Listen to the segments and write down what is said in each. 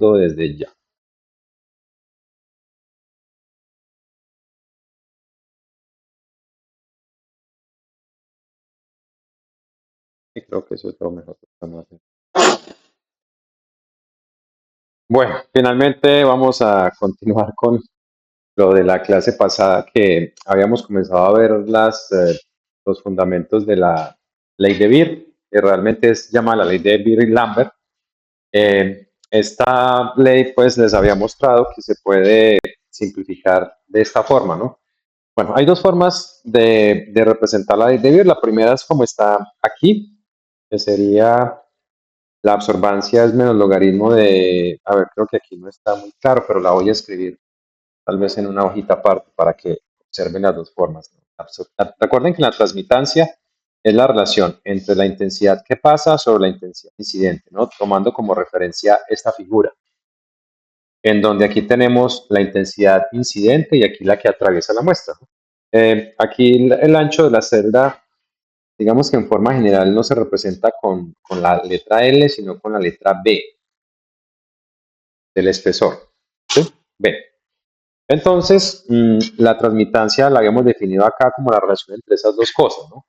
desde ya. Y creo que eso es lo mejor que podemos hacer. Bueno, finalmente vamos a continuar con lo de la clase pasada que habíamos comenzado a ver los fundamentos de la ley de Beer, que realmente es llamada la ley de Beer-Lambert. Esta ley pues les había mostrado que se puede simplificar de esta forma, ¿no? Bueno, hay dos formas de representar la ley de Beer. La primera es como está aquí, que sería la absorbancia es menos logaritmo de, a ver, creo que aquí no está muy claro, pero la voy a escribir tal vez en una hojita aparte para que observen las dos formas, ¿no? Recuerden que la transmitancia es la relación entre la intensidad que pasa sobre la intensidad incidente, ¿no? Tomando como referencia esta figura, en donde aquí tenemos la intensidad incidente y aquí la que atraviesa la muestra, ¿no? Aquí el ancho de la celda, digamos que en forma general no se representa con la letra L, sino con la letra B del espesor, ¿sí? B. Entonces, la transmitancia la habíamos definido acá como la relación entre esas dos cosas, ¿no?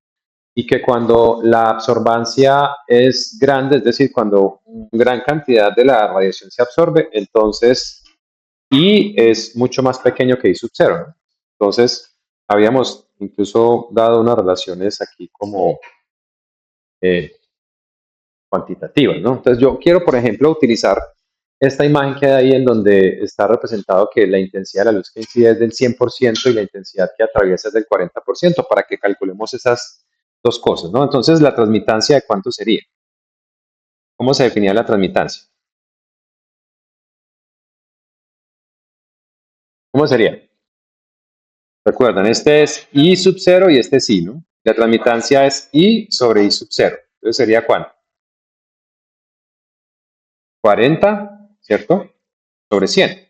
Y que cuando la absorbancia es grande, es decir, cuando gran cantidad de la radiación se absorbe, entonces I es mucho más pequeño que I sub cero, ¿no? Entonces, habíamos incluso dado unas relaciones aquí como eh, cuantitativas, ¿no? Entonces, yo quiero, por ejemplo, utilizar esta imagen que hay ahí en donde está representado que la intensidad de la luz que incide es del 100% y la intensidad que atraviesa es del 40% para que calculemos esas dos cosas, ¿no? Entonces, la transmitancia, ¿de cuánto sería? ¿Cómo se definía la transmitancia? ¿Cómo sería? Recuerdan, este es I sub 0 y este es I, ¿no? La transmitancia es I sobre I sub 0. Entonces, ¿sería cuánto? 40, ¿cierto? Sobre 100.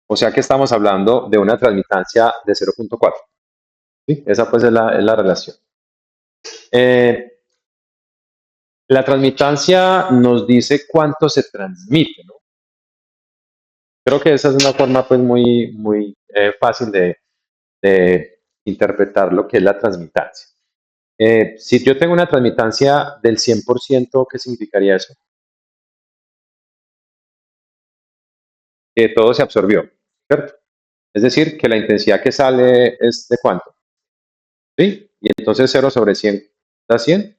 O sea que estamos hablando de una transmitancia de 0.4. ¿Sí? Esa pues es la relación. Eh, la transmitancia nos dice cuánto se transmite, ¿no? Creo que esa es una forma pues muy fácil de interpretar lo que es la transmitancia. Si yo tengo una transmitancia del 100%, ¿qué significaría eso? Que todo se absorbió, ¿cierto? Es decir, que la intensidad que sale es de cuánto, ¿sí? Y entonces 0 sobre 100 da 100.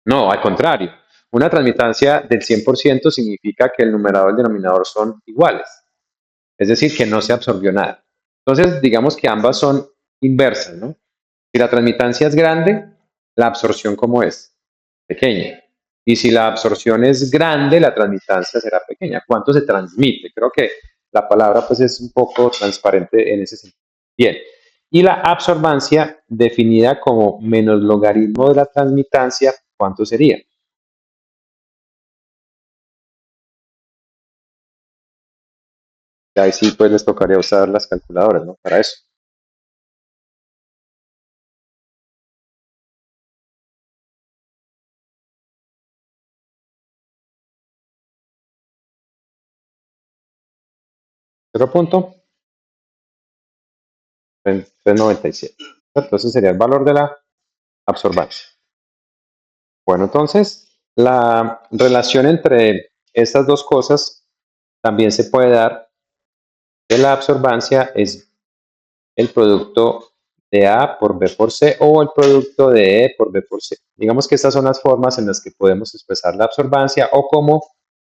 No, al contrario. Una transmitancia del 100% significa que el numerador y el denominador son iguales. Es decir, que no se absorbió nada. Entonces, digamos que ambas son inversas, ¿no? Si la transmitancia es grande, la absorción ¿cómo es? Pequeña. Y si la absorción es grande, la transmitancia será pequeña. ¿Cuánto se transmite? Creo que la palabra pues es un poco transparente en ese sentido. Bien. Y la absorbancia, definida como menos logaritmo de la transmitancia, ¿cuánto sería? Ahí sí pues les tocaría usar las calculadoras, ¿no? Para eso. Cero punto 397. Entonces sería el valor de la absorbancia. Bueno, entonces la relación entre estas dos cosas también se puede dar de la absorbancia es el producto de A por B por C o el producto de E por B por C. Digamos que estas son las formas en las que podemos expresar la absorbancia o como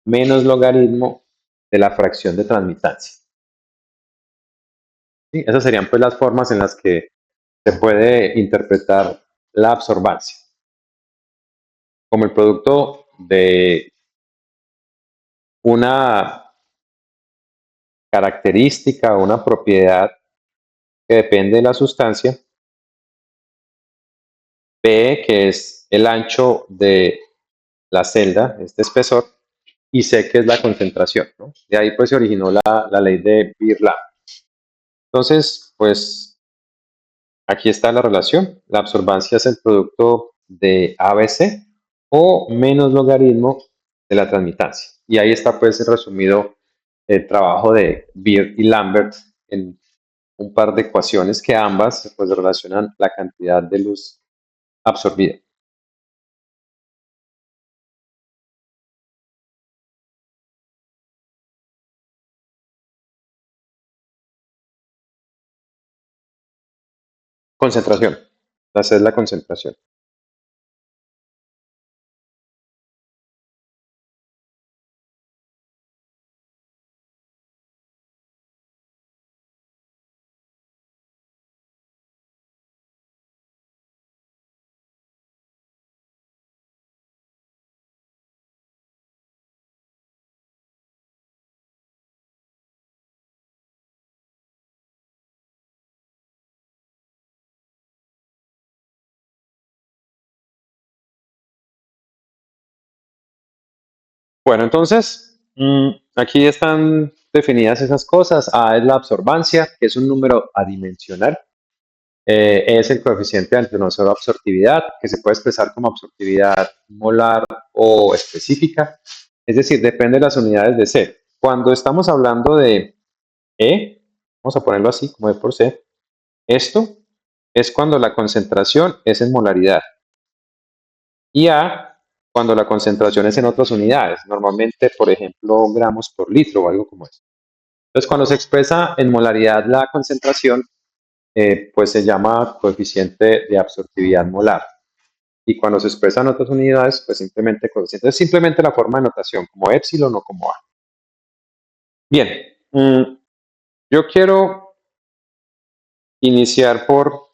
menos logaritmo de la fracción de transmitancia. ¿Sí? Esas serían pues las formas en las que se puede interpretar la absorbancia como el producto de una característica o una propiedad que depende de la sustancia, P, que es el ancho de la celda, este espesor, y C, que es la concentración, ¿no? De ahí pues se originó la ley de Birla. Entonces, pues aquí está la relación. La absorbancia es el producto de ABC o menos logaritmo de la transmitancia. y ahí está pues resumido el trabajo de Beer y Lambert en un par de ecuaciones que ambas pues relacionan la cantidad de luz absorbida. Concentración. La C es la concentración. Bueno, entonces, aquí están definidas esas cosas. A es la absorbancia, que es un número adimensional. E es el coeficiente de absortividad, que se puede expresar como absortividad molar o específica. Es decir, depende de las unidades de C. Cuando estamos hablando de E, vamos a ponerlo así, como E por C, esto es cuando la concentración es en molaridad. Y A, cuando la concentración es en otras unidades, normalmente, por ejemplo, gramos por litro o algo como eso. Entonces, cuando se expresa en molaridad la concentración, pues se llama coeficiente de absortividad molar. Y cuando se expresa en otras unidades, pues simplemente coeficiente. Es simplemente la forma de notación, como epsilon o como A. Bien, yo quiero iniciar por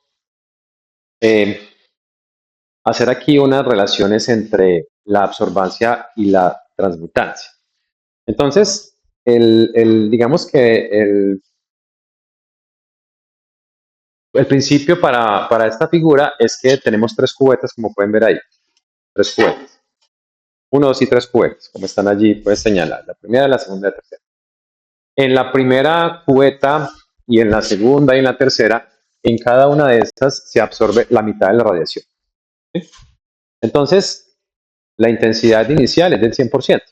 eh, hacer aquí unas relaciones entre la absorbancia y la transmutancia. Entonces, digamos que el principio para esta figura es que tenemos tres cubetas, como pueden ver ahí, tres cubetas. Uno, dos y tres cubetas, como están allí, puedes señalar, la primera, la segunda y la tercera. En la primera cubeta y en la segunda y en la tercera, en cada una de estas se absorbe la mitad de la radiación. ¿Sí? Entonces, la intensidad inicial es del 100%.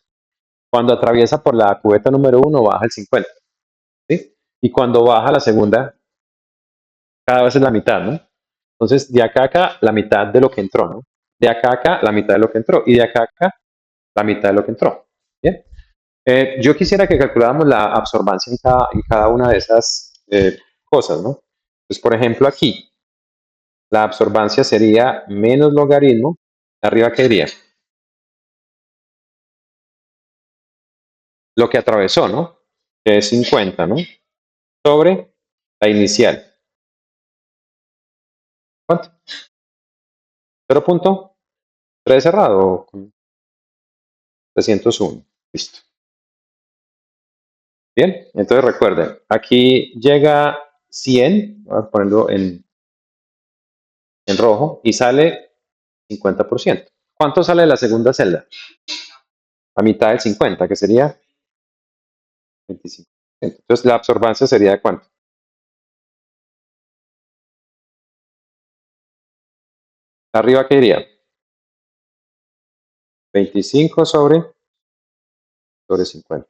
Cuando atraviesa por la cubeta número 1 baja el 50%. ¿Sí? Y cuando baja la segunda, cada vez es la mitad, ¿no? Entonces, de acá a acá, la mitad de lo que entró, ¿no? De acá a acá, la mitad de lo que entró. Y de acá a acá, la mitad de lo que entró. Bien. Yo quisiera que calculáramos la absorbancia en cada una de esas cosas, ¿no? Pues, por ejemplo, aquí, la absorbancia sería menos logaritmo, arriba que iría, lo que atravesó, ¿no? Que es 50, ¿no? Sobre la inicial. ¿Cuánto? 0.3 cerrado, 301. Listo. Bien, entonces recuerden, aquí llega 100, voy a ponerlo en rojo, y sale 50%. ¿Cuánto sale de la segunda celda? A mitad del 50, que sería 25. Entonces la absorbancia sería de cuánto? Arriba, ¿qué iría? 25 sobre 50.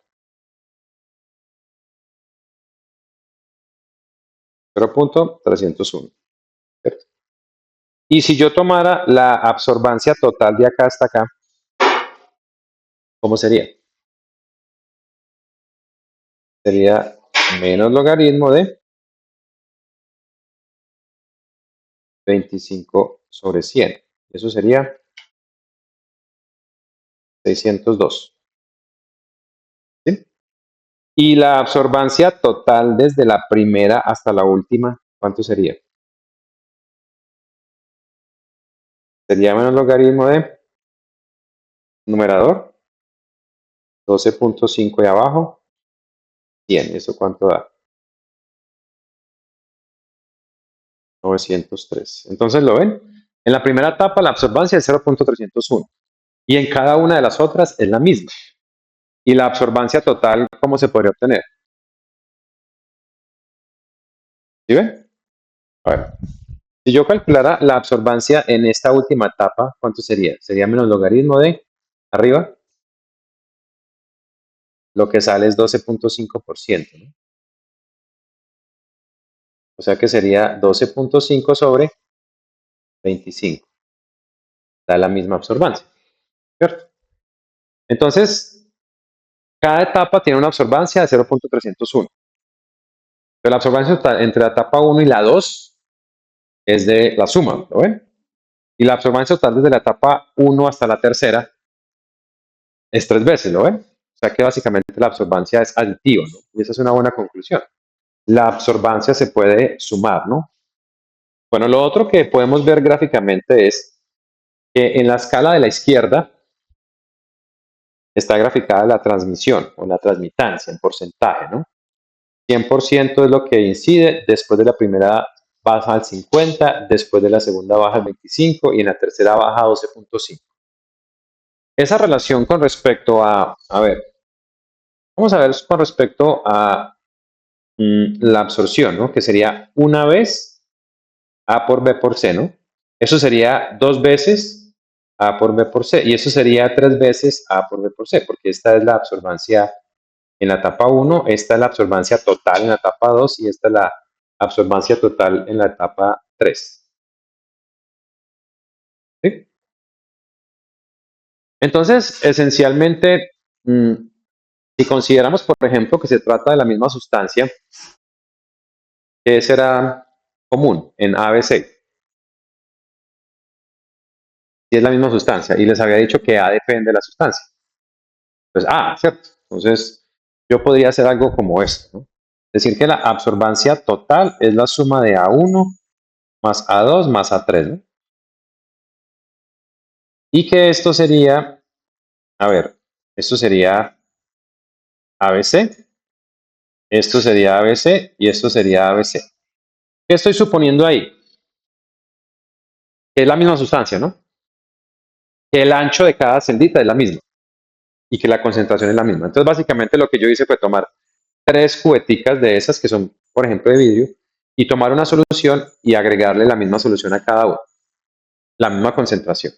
0.301. ¿Cierto? Y si yo tomara la absorbancia total de acá hasta acá, ¿cómo sería? Sería menos logaritmo de 25 sobre 100. Eso sería 602. ¿Sí? Y la absorbancia total desde la primera hasta la última, ¿cuánto sería? Sería menos logaritmo de numerador, 12.5 de abajo, 100. ¿Eso cuánto da? 903. Entonces, ¿lo ven? En la primera etapa la absorbancia es 0.301 y en cada una de las otras es la misma. ¿Y la absorbancia total cómo se podría obtener? ¿Sí ven? A ver, si yo calculara la absorbancia en esta última etapa, ¿cuánto sería? Sería menos logaritmo de arriba, lo que sale es 12.5%, ¿no? O sea que sería 12.5 sobre 25. Da la misma absorbancia, ¿cierto? Entonces, cada etapa tiene una absorbancia de 0.301. Pero la absorbancia total entre la etapa 1 y la 2 es de la suma, ¿lo ven? Y la absorbancia total desde la etapa 1 hasta la tercera es 3 veces, ¿lo ven? O sea que básicamente la absorbancia es aditiva, ¿no? Y esa es una buena conclusión. La absorbancia se puede sumar, ¿no? Bueno, lo otro que podemos ver gráficamente es que en la escala de la izquierda está graficada la transmisión o la transmitancia en porcentaje, ¿no? 100% es lo que incide, después de la primera baja al 50, después de la segunda baja al 25 y en la tercera baja a 12.5. Esa relación con respecto a ver, vamos a ver con respecto a la absorción, ¿no? Que sería una vez A por B por C, ¿no? Eso sería 2 veces A por B por C y eso sería 3 veces A por B por C, porque esta es la absorbancia en la etapa 1, esta es la absorbancia total en la etapa 2 y esta es la absorbancia total en la etapa 3. ¿Sí? Entonces, esencialmente, si consideramos, por ejemplo, que se trata de la misma sustancia, ¿qué será común en A, B, C? Si es la misma sustancia, y les había dicho que A depende de la sustancia. Pues A, ¿cierto? Entonces, yo podría hacer algo como esto, ¿no? Decir que la absorbancia total es la suma de A1 más A2 más A3, ¿no? Y que esto sería, a ver, esto sería ABC, esto sería ABC y esto sería ABC. ¿Qué estoy suponiendo ahí? Que es la misma sustancia, ¿no? Que el ancho de cada celdita es la misma y que la concentración es la misma. Entonces, básicamente lo que yo hice fue tomar 3 cubeticas de esas que son, por ejemplo, de vidrio y tomar una solución y agregarle la misma solución a cada una, la misma concentración.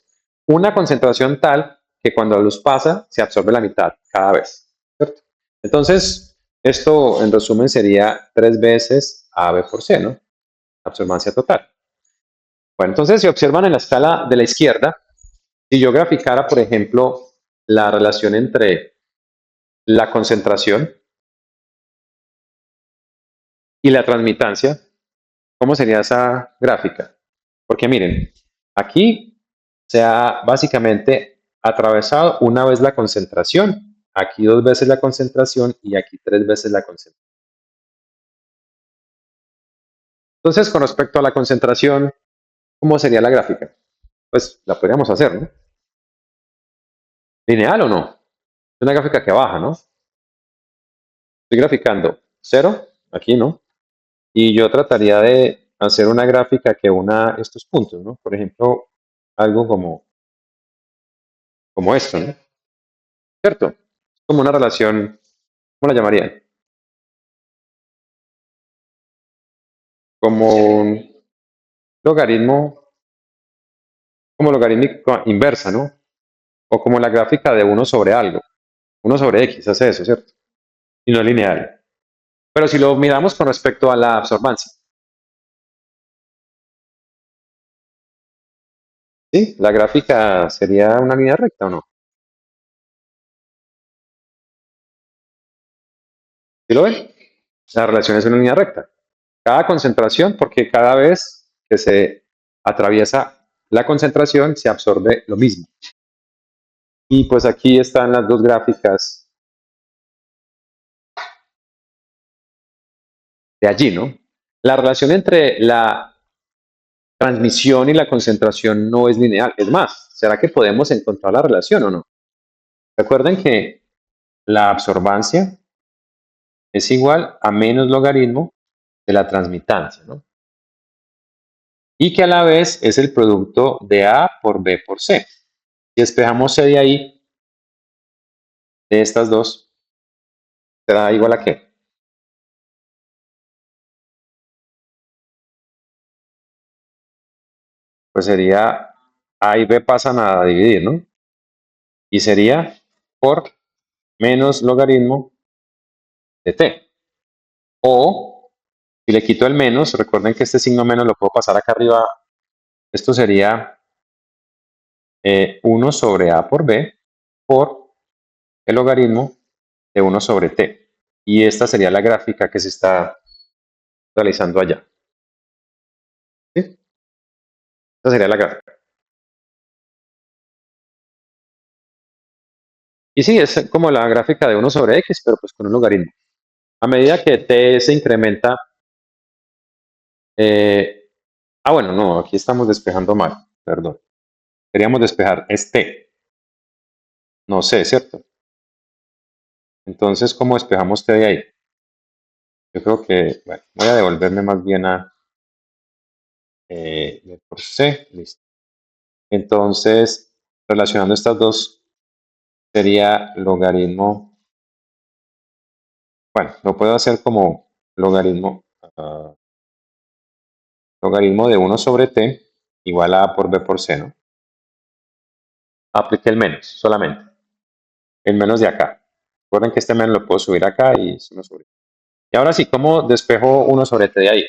Una concentración tal que cuando la luz pasa se absorbe la mitad cada vez, ¿cierto? Entonces, esto en resumen sería 3 veces AB por C, ¿no? Absorbancia total. Bueno, entonces si observan en la escala de la izquierda, si yo graficara, por ejemplo, la relación entre la concentración y la transmitancia, ¿cómo sería esa gráfica? Porque miren, aquí se ha básicamente atravesado una vez la concentración, aquí 2 veces la concentración y aquí 3 veces la concentración. Entonces, con respecto a la concentración, ¿cómo sería la gráfica? Pues la podríamos hacer, ¿no? ¿Lineal o no? Es una gráfica que baja, ¿no? Estoy graficando 0, aquí, ¿no? Y yo trataría de hacer una gráfica que una estos puntos, ¿no? Por ejemplo, algo como esto, ¿no? ¿Cierto? Como una relación, ¿cómo la llamarían? Como un logaritmo, como logarítmica inversa, ¿no? O como la gráfica de uno sobre algo. Uno sobre X hace eso, ¿cierto? Y no es lineal. Pero si lo miramos con respecto a la absorbancia, ¿sí? La gráfica sería una línea recta o no. ¿Sí lo ven? La relación es una línea recta. Cada concentración, porque cada vez que se atraviesa la concentración se absorbe lo mismo. Y pues aquí están las dos gráficas de allí, ¿no? La relación entre la transmisión y la concentración no es lineal. Es más, ¿será que podemos encontrar la relación o no? Recuerden que la absorbancia es igual a menos logaritmo de la transmitancia, ¿no? Y que a la vez es el producto de A por B por C. Si despejamos C de ahí, de estas dos, será igual a qué? Pues sería A y B pasan a dividir, ¿no? Y sería por menos logaritmo de t. O, si le quito el menos, recuerden que este signo menos lo puedo pasar acá arriba. Esto sería 1 sobre a por b por el logaritmo de 1 sobre t. Y esta sería la gráfica que se está realizando allá. ¿Sí? Esta sería la gráfica. Y sí, es como la gráfica de 1 sobre x, pero pues con un logaritmo. A medida que t se incrementa, bueno, no, aquí estamos despejando mal, perdón. Queríamos despejar es t, no c, ¿cierto? Entonces, ¿cómo despejamos t de ahí? Yo creo que, bueno, voy a devolverme más bien a b por c, listo. Entonces, relacionando estas dos, sería logaritmo, bueno, lo puedo hacer como logaritmo, logaritmo de 1 sobre t igual a por b por c, ¿no? Apliqué el menos solamente, el menos de acá. Recuerden que este menos lo puedo subir acá y es 1 sobre. Y ahora sí, ¿cómo despejo 1 sobre t de ahí?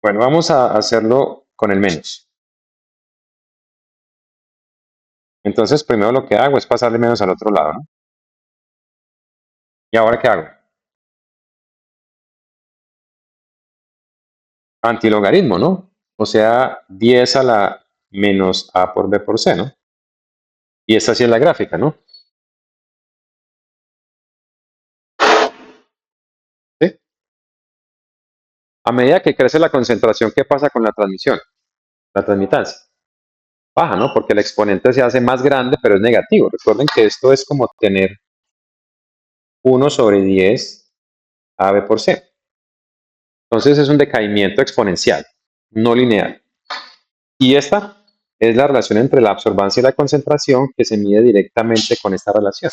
Bueno, vamos a hacerlo con el menos. Entonces, primero lo que hago es pasarle menos al otro lado, ¿no? ¿Y ahora qué hago? Antilogaritmo, ¿no? O sea, 10 a la menos a por b por c, ¿no? Y esta sí es la gráfica, ¿no? ¿Sí? A medida que crece la concentración, ¿qué pasa con la transmisión? La transmitancia. Baja, ¿no? Porque el exponente se hace más grande, pero es negativo. Recuerden que esto es como tener 1 sobre 10 a b por c. Entonces es un decaimiento exponencial, no lineal. Y esta es la relación entre la absorbancia y la concentración que se mide directamente con esta relación.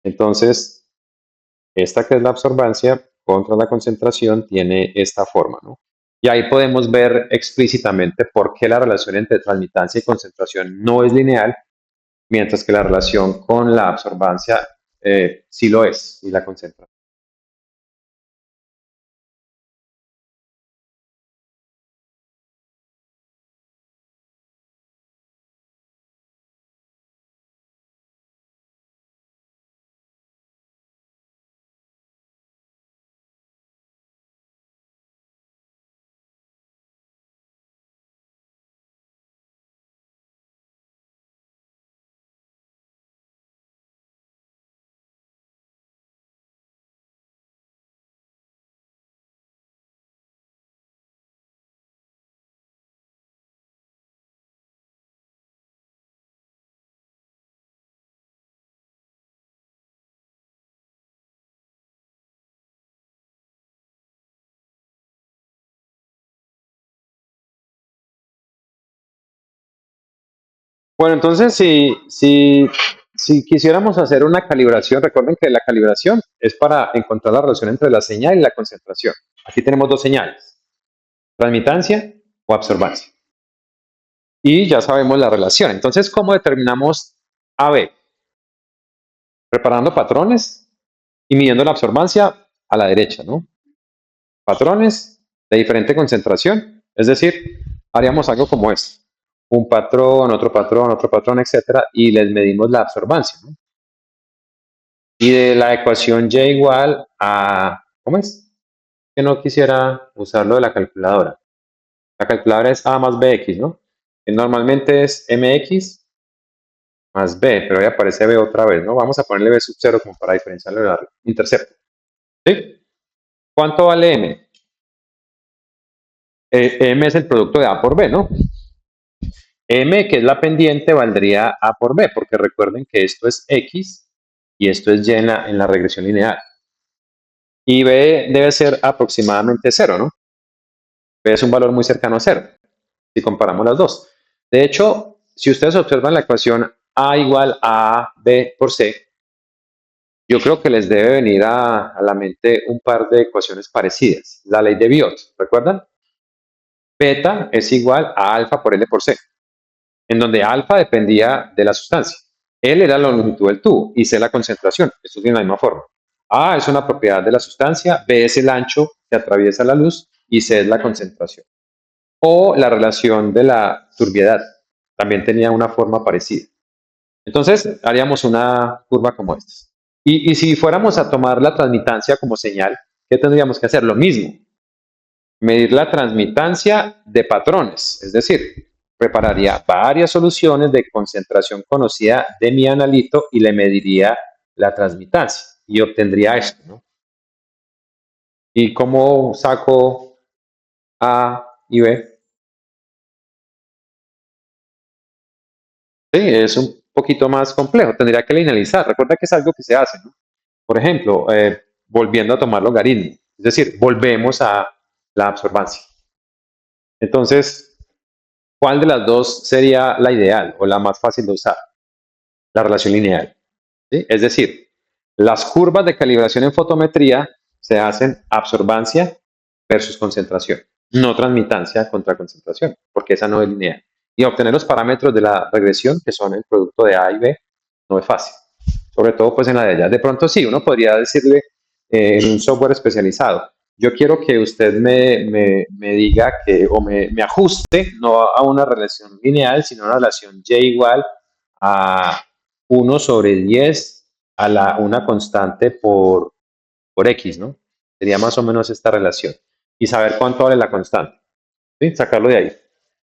Entonces, esta que es la absorbancia contra la concentración tiene esta forma, ¿no? Y ahí podemos ver explícitamente por qué la relación entre transmitancia y concentración no es lineal, mientras que la relación con la absorbancia sí lo es, y la concentración. Bueno, entonces si quisiéramos hacer una calibración, recuerden que la calibración es para encontrar la relación entre la señal y la concentración. Aquí tenemos dos señales, transmitancia o absorbancia. Y ya sabemos la relación. Entonces, ¿cómo determinamos AB? Preparando patrones y midiendo la absorbancia a la derecha, ¿no? Patrones de diferente concentración. Es decir, haríamos algo como esto. Un otro patrón, etcétera, y les medimos la absorbancia, ¿no? Y de la ecuación y igual a, ¿cómo es? Que no quisiera usarlo de la calculadora. La calculadora es a más bx, ¿no? Que normalmente es mx más b, pero ya aparece b otra vez, ¿no? Vamos a ponerle b sub 0 como para diferenciarlo de la intercepto. ¿Sí? ¿Cuánto vale m? M es el producto de a por b, ¿no? M, que es la pendiente, valdría a por b, porque recuerden que esto es x y esto es y en la regresión lineal. Y b debe ser aproximadamente 0, ¿no? B es un valor muy cercano a 0, si comparamos las dos. De hecho, si ustedes observan la ecuación a igual a b por c, yo creo que les debe venir a la mente un par de ecuaciones parecidas. La ley de Biot, ¿recuerdan? Beta es igual a alfa por L por C, en donde alfa dependía de la sustancia. L era la longitud del tubo y C la concentración. Esto tiene la misma forma. A es una propiedad de la sustancia, B es el ancho que atraviesa la luz y C es la concentración. O la relación de la turbiedad. También tenía una forma parecida. Entonces, haríamos una curva como esta. Y si fuéramos a tomar la transmitancia como señal, ¿qué tendríamos que hacer? Lo mismo, medir la transmitancia de patrones, es decir, prepararía varias soluciones de concentración conocida de mi analito y le mediría la transmitancia y obtendría esto, ¿no? ¿Y cómo saco A y B? Sí, es un poquito más complejo, tendría que linealizar. Recuerda que es algo que se hace, ¿no? Por ejemplo, volviendo a tomar logaritmo, es decir, volvemos a la absorbancia. Entonces, ¿cuál de las dos sería la ideal o la más fácil de usar? La relación lineal. ¿Sí? Es decir, las curvas de calibración en fotometría se hacen absorbancia versus concentración, no transmitancia contra concentración, porque esa no es lineal. Y obtener los parámetros de la regresión, que son el producto de A y B, no es fácil. Sobre todo pues en la de ella. De pronto sí, uno podría decirle en un software especializado, yo quiero que usted me diga que, o me ajuste, no a una relación lineal, sino a una relación y igual a 1/10 a una constante por X, ¿no? Sería más o menos esta relación. Y saber cuánto vale la constante. ¿Sí? Sacarlo de ahí,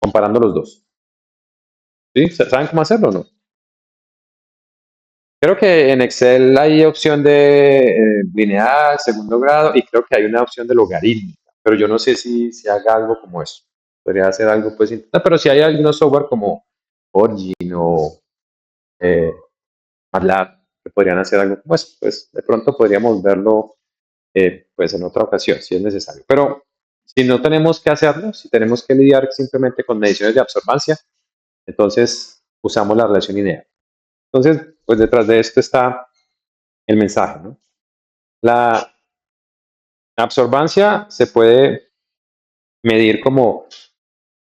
comparando los dos. ¿Sí? ¿Saben cómo hacerlo o no? Creo que en Excel hay opción de lineal, segundo grado, y creo que hay una opción de logarítmica, pero yo no sé si haga algo como eso. Podría hacer algo, pues, pero si hay algunos software como Origin o eh, MATLAB que podrían hacer algo como eso, pues de pronto podríamos verlo pues en otra ocasión, si es necesario. Pero si no tenemos que hacerlo, si tenemos que lidiar simplemente con mediciones de absorbancia, entonces usamos la relación lineal. Entonces, pues detrás de esto está el mensaje, ¿no? La absorbancia se puede medir como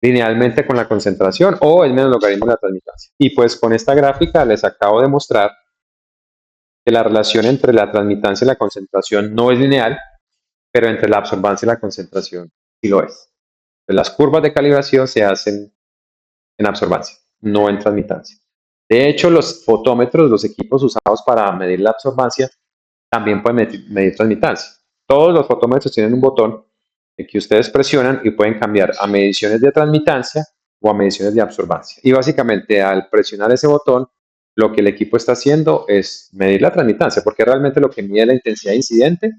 linealmente con la concentración o el menos logaritmo de la transmitancia. Y pues con esta gráfica les acabo de mostrar que la relación entre la transmitancia y la concentración no es lineal, pero entre la absorbancia y la concentración sí lo es. Las curvas de calibración se hacen en absorbancia, no en transmitancia. De hecho, los fotómetros, los equipos usados para medir la absorbancia, también pueden medir transmitancia. Todos los fotómetros tienen un botón que ustedes presionan y pueden cambiar a mediciones de transmitancia o a mediciones de absorbancia. Y básicamente al presionar ese botón, lo que el equipo está haciendo es medir la transmitancia, porque realmente lo que mide es la intensidad incidente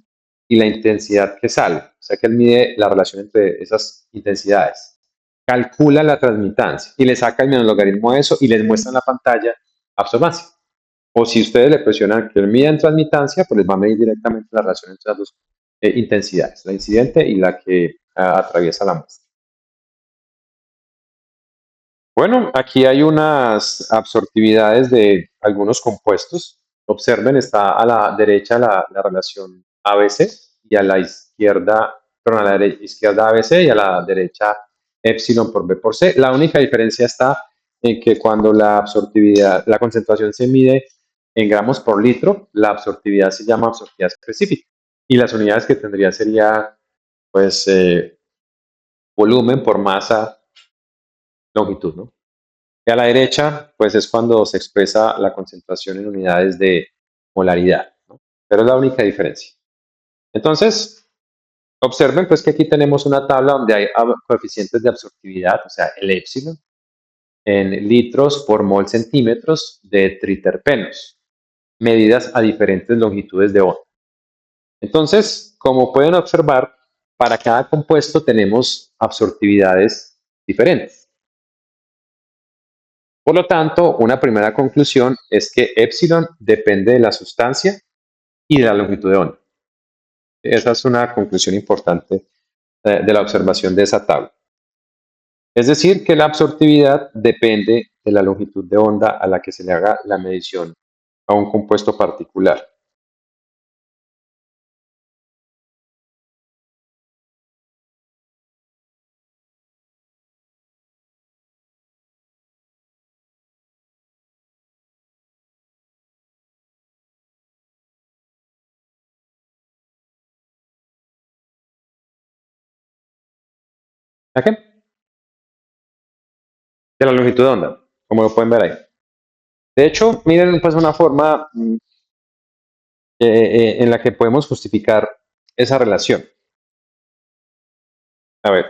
y la intensidad que sale. O sea que él mide la relación entre esas intensidades. Calcula la transmitancia y le saca el menos logaritmo de eso y les muestra en la pantalla absorbancia. O si ustedes le presionan que mida en transmitancia, pues les va a medir directamente la relación entre las dos intensidades, la incidente y la que atraviesa la muestra. Bueno, aquí hay unas absortividades de algunos compuestos. Observen, está a la derecha la relación ABC y a la izquierda, perdón, a la izquierda ABC y a la derecha epsilon por B por C. La única diferencia está en que cuando la absortividad, la concentración se mide en gramos por litro, la absortividad se llama absortividad específica y las unidades que tendría sería pues volumen por masa, longitud, ¿no? Y a la derecha, pues es cuando se expresa la concentración en unidades de molaridad, ¿no? Pero es la única diferencia. Entonces, observen pues que aquí tenemos una tabla donde hay coeficientes de absortividad, o sea, el épsilon, en litros por mol centímetros de triterpenos, medidas a diferentes longitudes de onda. Entonces, como pueden observar, para cada compuesto tenemos absortividades diferentes. Por lo tanto, una primera conclusión es que epsilon depende de la sustancia y de la longitud de onda. Esa es una conclusión importante de la observación de esa tabla. Es decir, que la absortividad depende de la longitud de onda a la que se le haga la medición a un compuesto particular. ¿A qué? De la longitud de onda, como lo pueden ver ahí. De hecho, miren pues una forma en la que podemos justificar esa relación. A ver,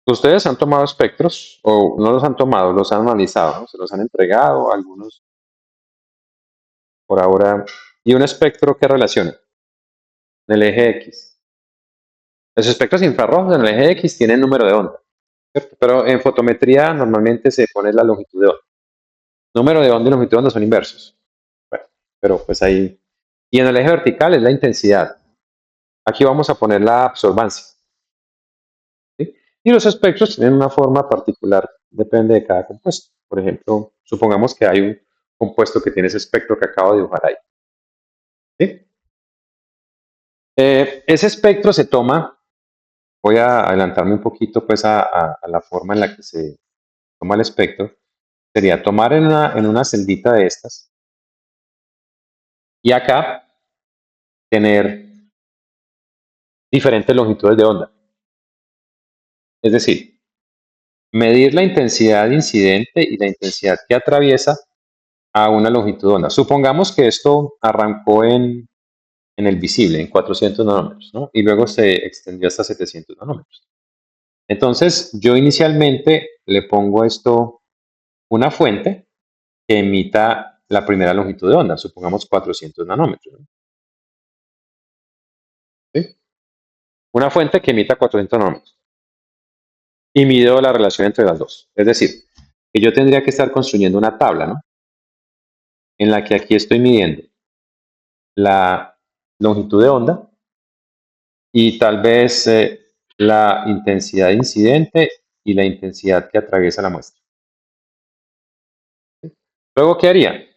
ustedes han tomado espectros o no los han tomado, los han analizado, ¿no? Se los han entregado, algunos por ahora. Y un espectro, ¿qué relaciona? En el eje X. Los espectros infrarrojos en el eje X tienen número de onda, ¿cierto? Pero en fotometría normalmente se pone la longitud de onda. Número de onda y longitud de onda son inversos. Bueno, pero pues ahí. Y en el eje vertical es la intensidad. Aquí vamos a poner la absorbancia. ¿Sí? Y los espectros tienen una forma particular, depende de cada compuesto. Por ejemplo, supongamos que hay un compuesto que tiene ese espectro que acabo de dibujar ahí. ¿Sí? Ese espectro se toma, voy a adelantarme un poquito pues a la forma en la que se toma el espectro, sería tomar en una celdita de estas y acá tener diferentes longitudes de onda. Es decir, medir la intensidad incidente y la intensidad que atraviesa a una longitud de onda. Supongamos que esto arrancó en el visible, en 400 nanómetros, ¿no? Y luego se extendió hasta 700 nanómetros. Entonces, yo inicialmente le pongo a esto una fuente que emita la primera longitud de onda, supongamos 400 nanómetros, ¿no? ¿Sí? Una fuente que emita 400 nanómetros. Y mido la relación entre las dos. Es decir, que yo tendría que estar construyendo una tabla, ¿no? En la que aquí estoy midiendo la longitud de onda y tal vez la intensidad incidente y la intensidad que atraviesa la muestra. Luego, ¿qué haría?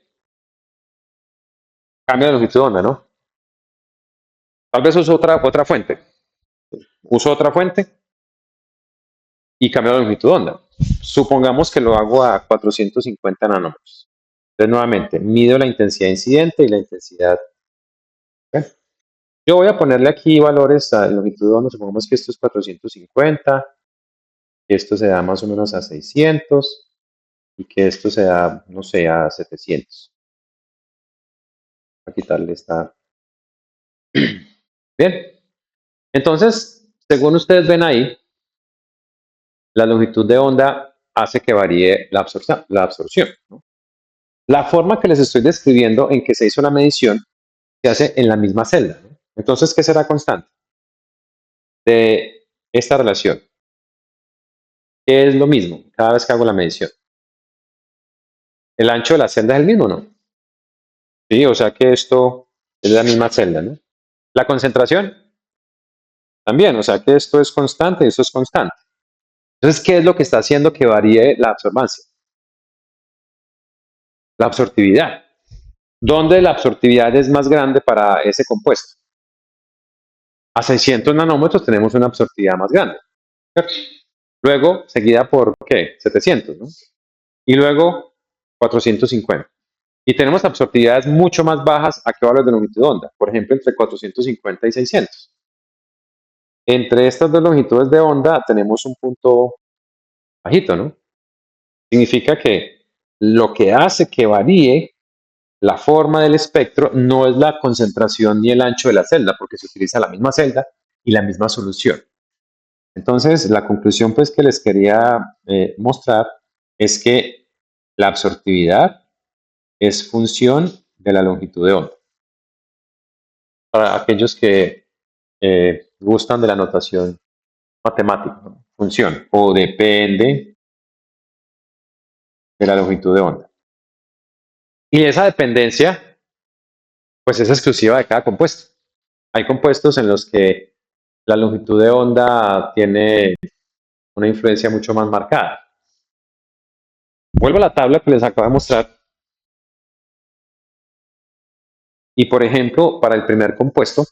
Cambia de longitud de onda, ¿no? Tal vez uso otra fuente. Uso otra fuente y cambio la longitud de onda. Supongamos que lo hago a 450 nanómetros. Entonces, nuevamente, mido la intensidad incidente y la intensidad. ¿Ok? Yo voy a ponerle aquí valores a longitud de onda. Supongamos que esto es 450, que esto se da más o menos a 600 y que esto se da, no sé, a 700. Voy a quitarle esta. Bien, entonces, según ustedes ven ahí, la longitud de onda hace que varíe la absorción, ¿no? La forma que les estoy describiendo en que se hizo la medición se hace en la misma celda, ¿no? Entonces, ¿qué será constante de esta relación? ¿Qué es lo mismo cada vez que hago la medición? El ancho de la celda es el mismo, ¿no? Sí, o sea que esto es la misma celda, ¿no? La concentración también, o sea que esto es constante y esto es constante. Entonces, ¿qué es lo que está haciendo que varíe la absorbancia? La absortividad. ¿Dónde la absortividad es más grande para ese compuesto? A 600 nanómetros tenemos una absortividad más grande, ¿cierto? Luego, seguida por, ¿qué? 700, ¿no? Y luego 450. Y tenemos absortividades mucho más bajas a qué valores de longitud de onda, por ejemplo, entre 450 y 600. Entre estas dos longitudes de onda tenemos un punto bajito, ¿no? Significa que lo que hace que varíe la forma del espectro no es la concentración ni el ancho de la celda, porque se utiliza la misma celda y la misma solución. Entonces, la conclusión pues que les quería mostrar es que la absortividad es función de la longitud de onda. Para aquellos que gustan de la notación matemática, ¿no? Función o depende de la longitud de onda. Y esa dependencia pues es exclusiva de cada compuesto. Hay compuestos en los que la longitud de onda tiene una influencia mucho más marcada. Vuelvo a la tabla que les acabo de mostrar y, por ejemplo, para el primer compuesto,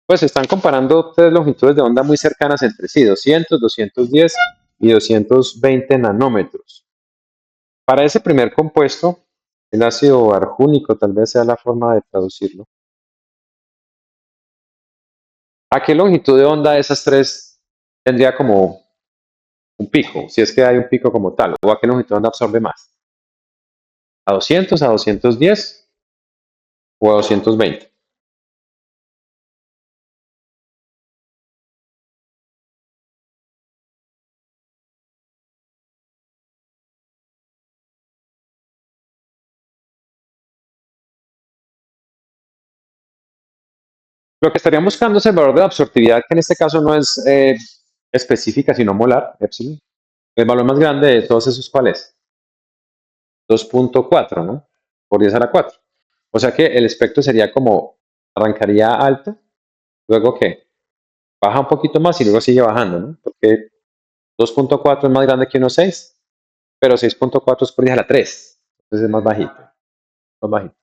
pues están comparando tres longitudes de onda muy cercanas entre sí, 200, 210 y 220 nanómetros. Para ese primer compuesto, el ácido arjúnico tal vez sea la forma de traducirlo. ¿A qué longitud de onda esas tres tendría como un pico? Si es que hay un pico como tal. ¿O a qué longitud de onda absorbe más? ¿A 200, a 210 o a 220? Lo que estarían buscando es el valor de absortividad, que en este caso no es específica, sino molar, epsilon. El valor más grande de todos esos, ¿cuál es? 2.4, ¿no? Por 10 a la 4. O sea que el espectro sería como, arrancaría alto, luego que baja un poquito más y luego sigue bajando, ¿no? Porque 2.4 es más grande que 1.6, pero 6.4 es por 10 a la 3. Entonces es más bajito, más bajito.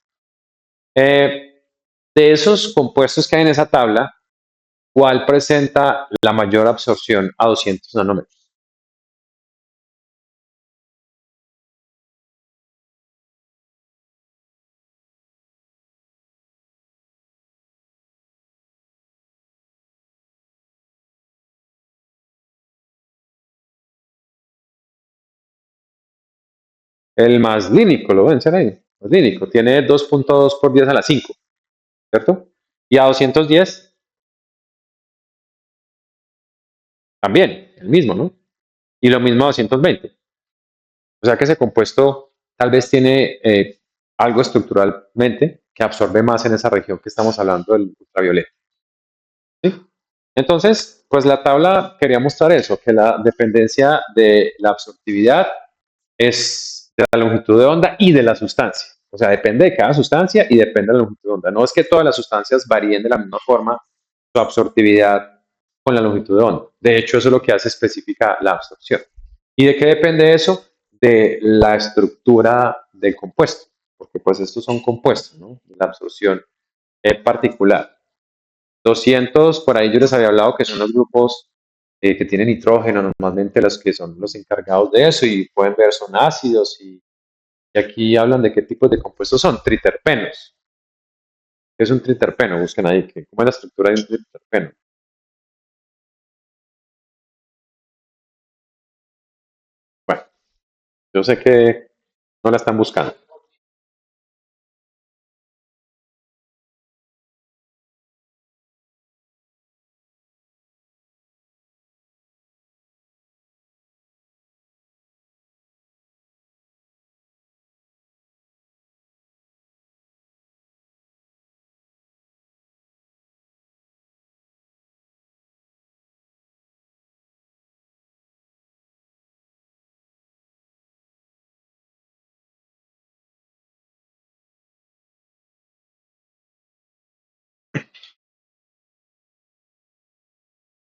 De esos compuestos que hay en esa tabla, ¿cuál presenta la mayor absorción a 200 nanómetros? El más línico, lo ven, ¿será ahí? Más línico, tiene 2.2 por 10 a la 5, ¿cierto? Y a 210 también, el mismo, ¿no? Y lo mismo a 220. O sea que ese compuesto tal vez tiene algo estructuralmente que absorbe más en esa región que estamos hablando del ultravioleta. ¿Sí? Entonces, pues la tabla quería mostrar eso, que la dependencia de la absortividad es de la longitud de onda y de la sustancia. O sea, depende de cada sustancia y depende de la longitud de onda. No es que todas las sustancias varíen de la misma forma su absortividad con la longitud de onda. De hecho, eso es lo que hace específica la absorción. ¿Y de qué depende eso? De la estructura del compuesto, porque pues estos son compuestos, ¿no? La absorción es particular. 200, por ahí yo les había hablado que son los grupos que tienen nitrógeno, normalmente los que son los encargados de eso, y pueden ver son ácidos, y aquí hablan de qué tipos de compuestos son, triterpenos. ¿Qué es un triterpeno? Busquen ahí, ¿cómo es la estructura de un triterpeno? Bueno, yo sé que no la están buscando.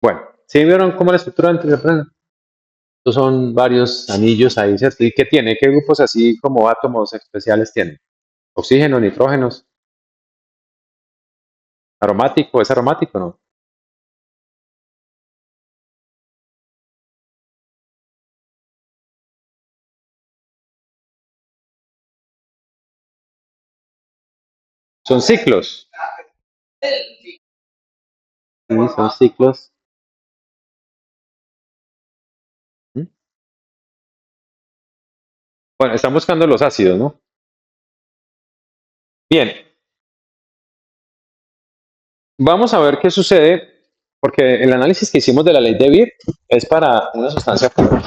Bueno, ¿sí vieron cómo la estructura del triterpeno? Estos son varios anillos ahí, ¿cierto? ¿Y qué tiene? ¿Qué grupos así como átomos especiales tienen? Oxígeno, nitrógenos, aromático, ¿es aromático o no? Son ciclos. Sí, son ciclos. ¿Mm? Bueno, están buscando los ácidos, ¿no? Bien, vamos a ver qué sucede, porque el análisis que hicimos de la ley de Beer es para una sustancia pura.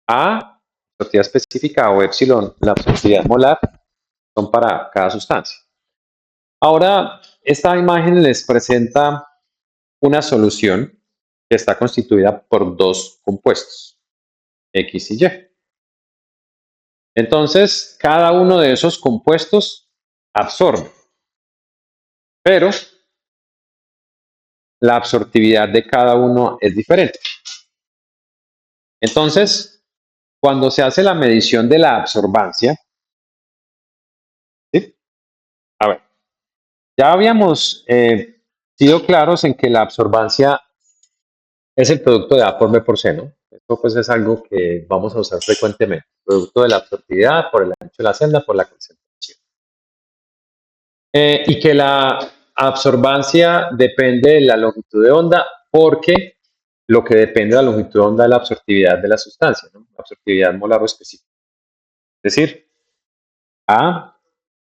A, absortividad específica, o epsilon, la absortividad molar, son para cada sustancia. Ahora, esta imagen les presenta una solución que está constituida por dos compuestos, X y Y. Entonces, cada uno de esos compuestos absorbe, pero la absortividad de cada uno es diferente. Entonces, cuando se hace la medición de la absorbancia, ¿sí? A ver, ya habíamos sido claros en que la absorbancia es el producto de A por B por C, ¿no? Esto pues es algo que vamos a usar frecuentemente. Producto de la absortividad por el ancho de la celda por la concentración. Y que la absorbancia depende de la longitud de onda porque lo que depende de la longitud de onda es la absortividad de la sustancia, ¿no? La absortividad molar o específica. Es decir, A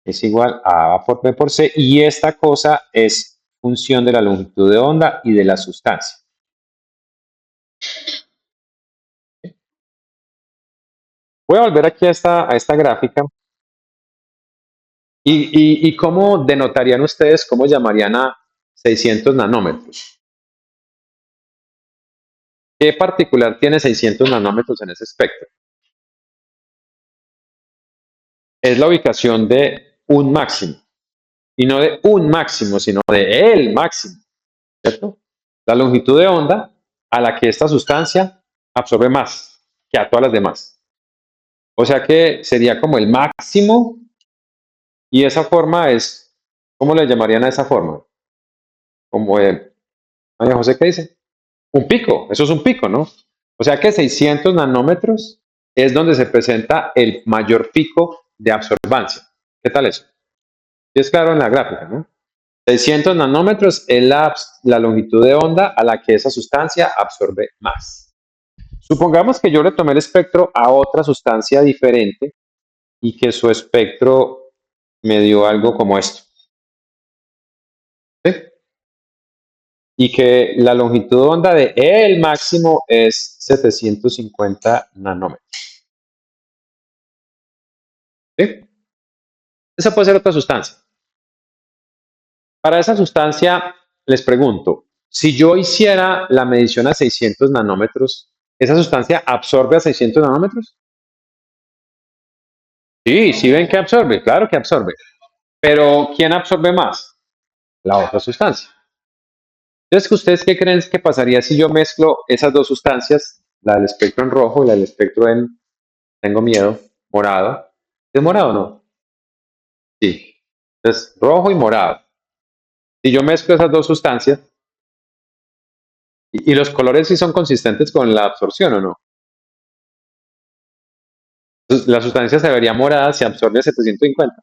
es igual a por B por C y esta cosa es función de la longitud de onda y de la sustancia. Voy a volver aquí a esta gráfica y cómo denotarían ustedes, cómo llamarían a 600 nanómetros. ¿Qué particular tiene 600 nanómetros en ese espectro? Es la ubicación de un máximo. Y no de un máximo, sino de el máximo, ¿cierto? La longitud de onda a la que esta sustancia absorbe más que a todas las demás. O sea que sería como el máximo y esa forma es, ¿cómo le llamarían a esa forma? Como el, María José, ¿qué dice? Un pico, eso es un pico, ¿no? O sea que 600 nanómetros es donde se presenta el mayor pico de absorbancia. ¿Qué tal eso? Sí es claro en la gráfica, ¿no? 600 nanómetros es la longitud de onda a la que esa sustancia absorbe más. Supongamos que yo le tomé el espectro a otra sustancia diferente y que su espectro me dio algo como esto. ¿Sí? Y que la longitud de onda de el máximo es 750 nanómetros. ¿Sí? Esa puede ser otra sustancia. Para esa sustancia, les pregunto, si yo hiciera la medición a 600 nanómetros, ¿esa sustancia absorbe a 600 nanómetros? Sí, sí ven que absorbe, claro que absorbe. Pero ¿quién absorbe más? La otra sustancia. Entonces, ¿ustedes qué creen que pasaría si yo mezclo esas dos sustancias, la del espectro en rojo y la del espectro en, tengo miedo, morado? ¿Es morado o no? Sí. Entonces, rojo y morado. Si yo mezclo esas dos sustancias, y los colores sí son consistentes con la absorción o no. Entonces, la sustancia se vería morada si absorbe 750.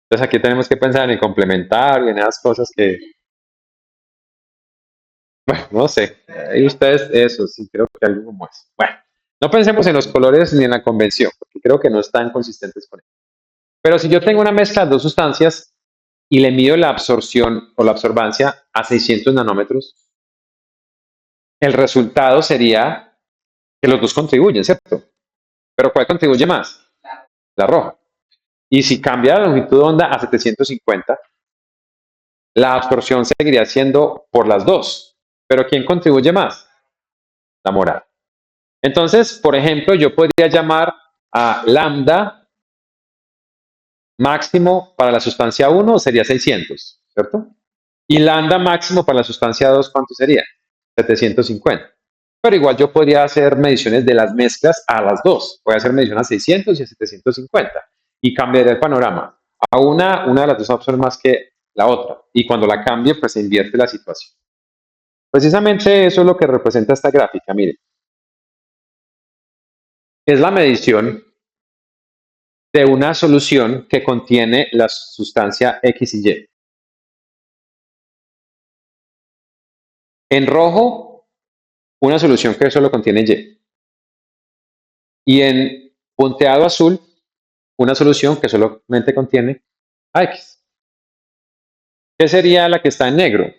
Entonces, aquí tenemos que pensar en complementar y en esas cosas que, bueno, no sé. Ahí ustedes, eso, sí, creo que algo como eso. Bueno, no pensemos en los colores ni en la convención, porque creo que no están consistentes con eso. Pero si yo tengo una mezcla de dos sustancias y le mido la absorción o la absorbancia a 600 nanómetros, el resultado sería que los dos contribuyen, ¿cierto? Pero ¿cuál contribuye más? La roja. Y si cambia la longitud de onda a 750, la absorción seguiría siendo por las dos. Pero ¿quién contribuye más? La morada. Entonces, por ejemplo, yo podría llamar a lambda máximo para la sustancia 1 sería 600, ¿cierto? Y lambda máximo para la sustancia 2, ¿cuánto sería? 750. Pero igual yo podría hacer mediciones de las mezclas a las dos. Voy a hacer medición a 600 y a 750. Y cambiaría el panorama. A una de las dos absorbe más que la otra. Y cuando la cambie, pues se invierte la situación. Precisamente eso es lo que representa esta gráfica. Miren, es la medición de una solución que contiene la sustancia X y Y. En rojo, una solución que solo contiene Y. Y en punteado azul, una solución que solamente contiene X. ¿Qué sería la que está en negro?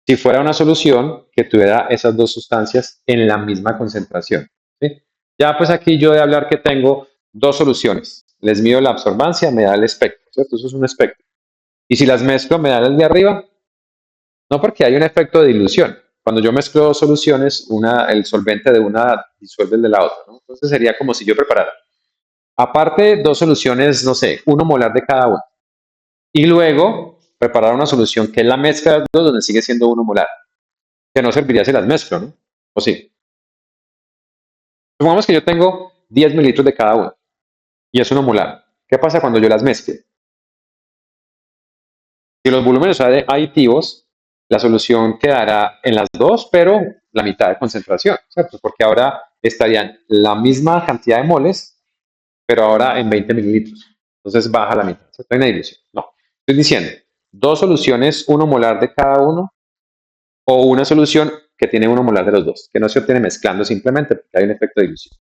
Si fuera una solución que tuviera esas dos sustancias en la misma concentración. ¿Sí? Ya pues aquí yo de hablar que tengo dos soluciones. Les mido la absorbancia, me da el espectro, ¿cierto? Eso es un espectro. Y si las mezclo, me da el de arriba. No, porque hay un efecto de dilución. Cuando yo mezclo soluciones, el solvente de una disuelve el de la otra, ¿no? Entonces sería como si yo preparara, aparte, dos soluciones, no sé, 1 molar de cada una. Y luego preparar una solución que es la mezcla de las dos, donde sigue siendo 1 molar, que no serviría si las mezclo, ¿no? ¿O sí? Supongamos que yo tengo 10 mililitros de cada una y es 1 molar. ¿Qué pasa cuando yo las mezcle? Si los volúmenes son aditivos, la solución quedará en las dos, pero la mitad de concentración, ¿cierto? Porque ahora estarían la misma cantidad de moles, pero ahora en 20 mililitros. Entonces baja la mitad. ¿Cierto? Hay una dilución. No. Estoy diciendo, dos soluciones 1 molar de cada uno o una solución que tiene 1 molar de los dos, que no se obtiene mezclando simplemente porque hay un efecto de dilución.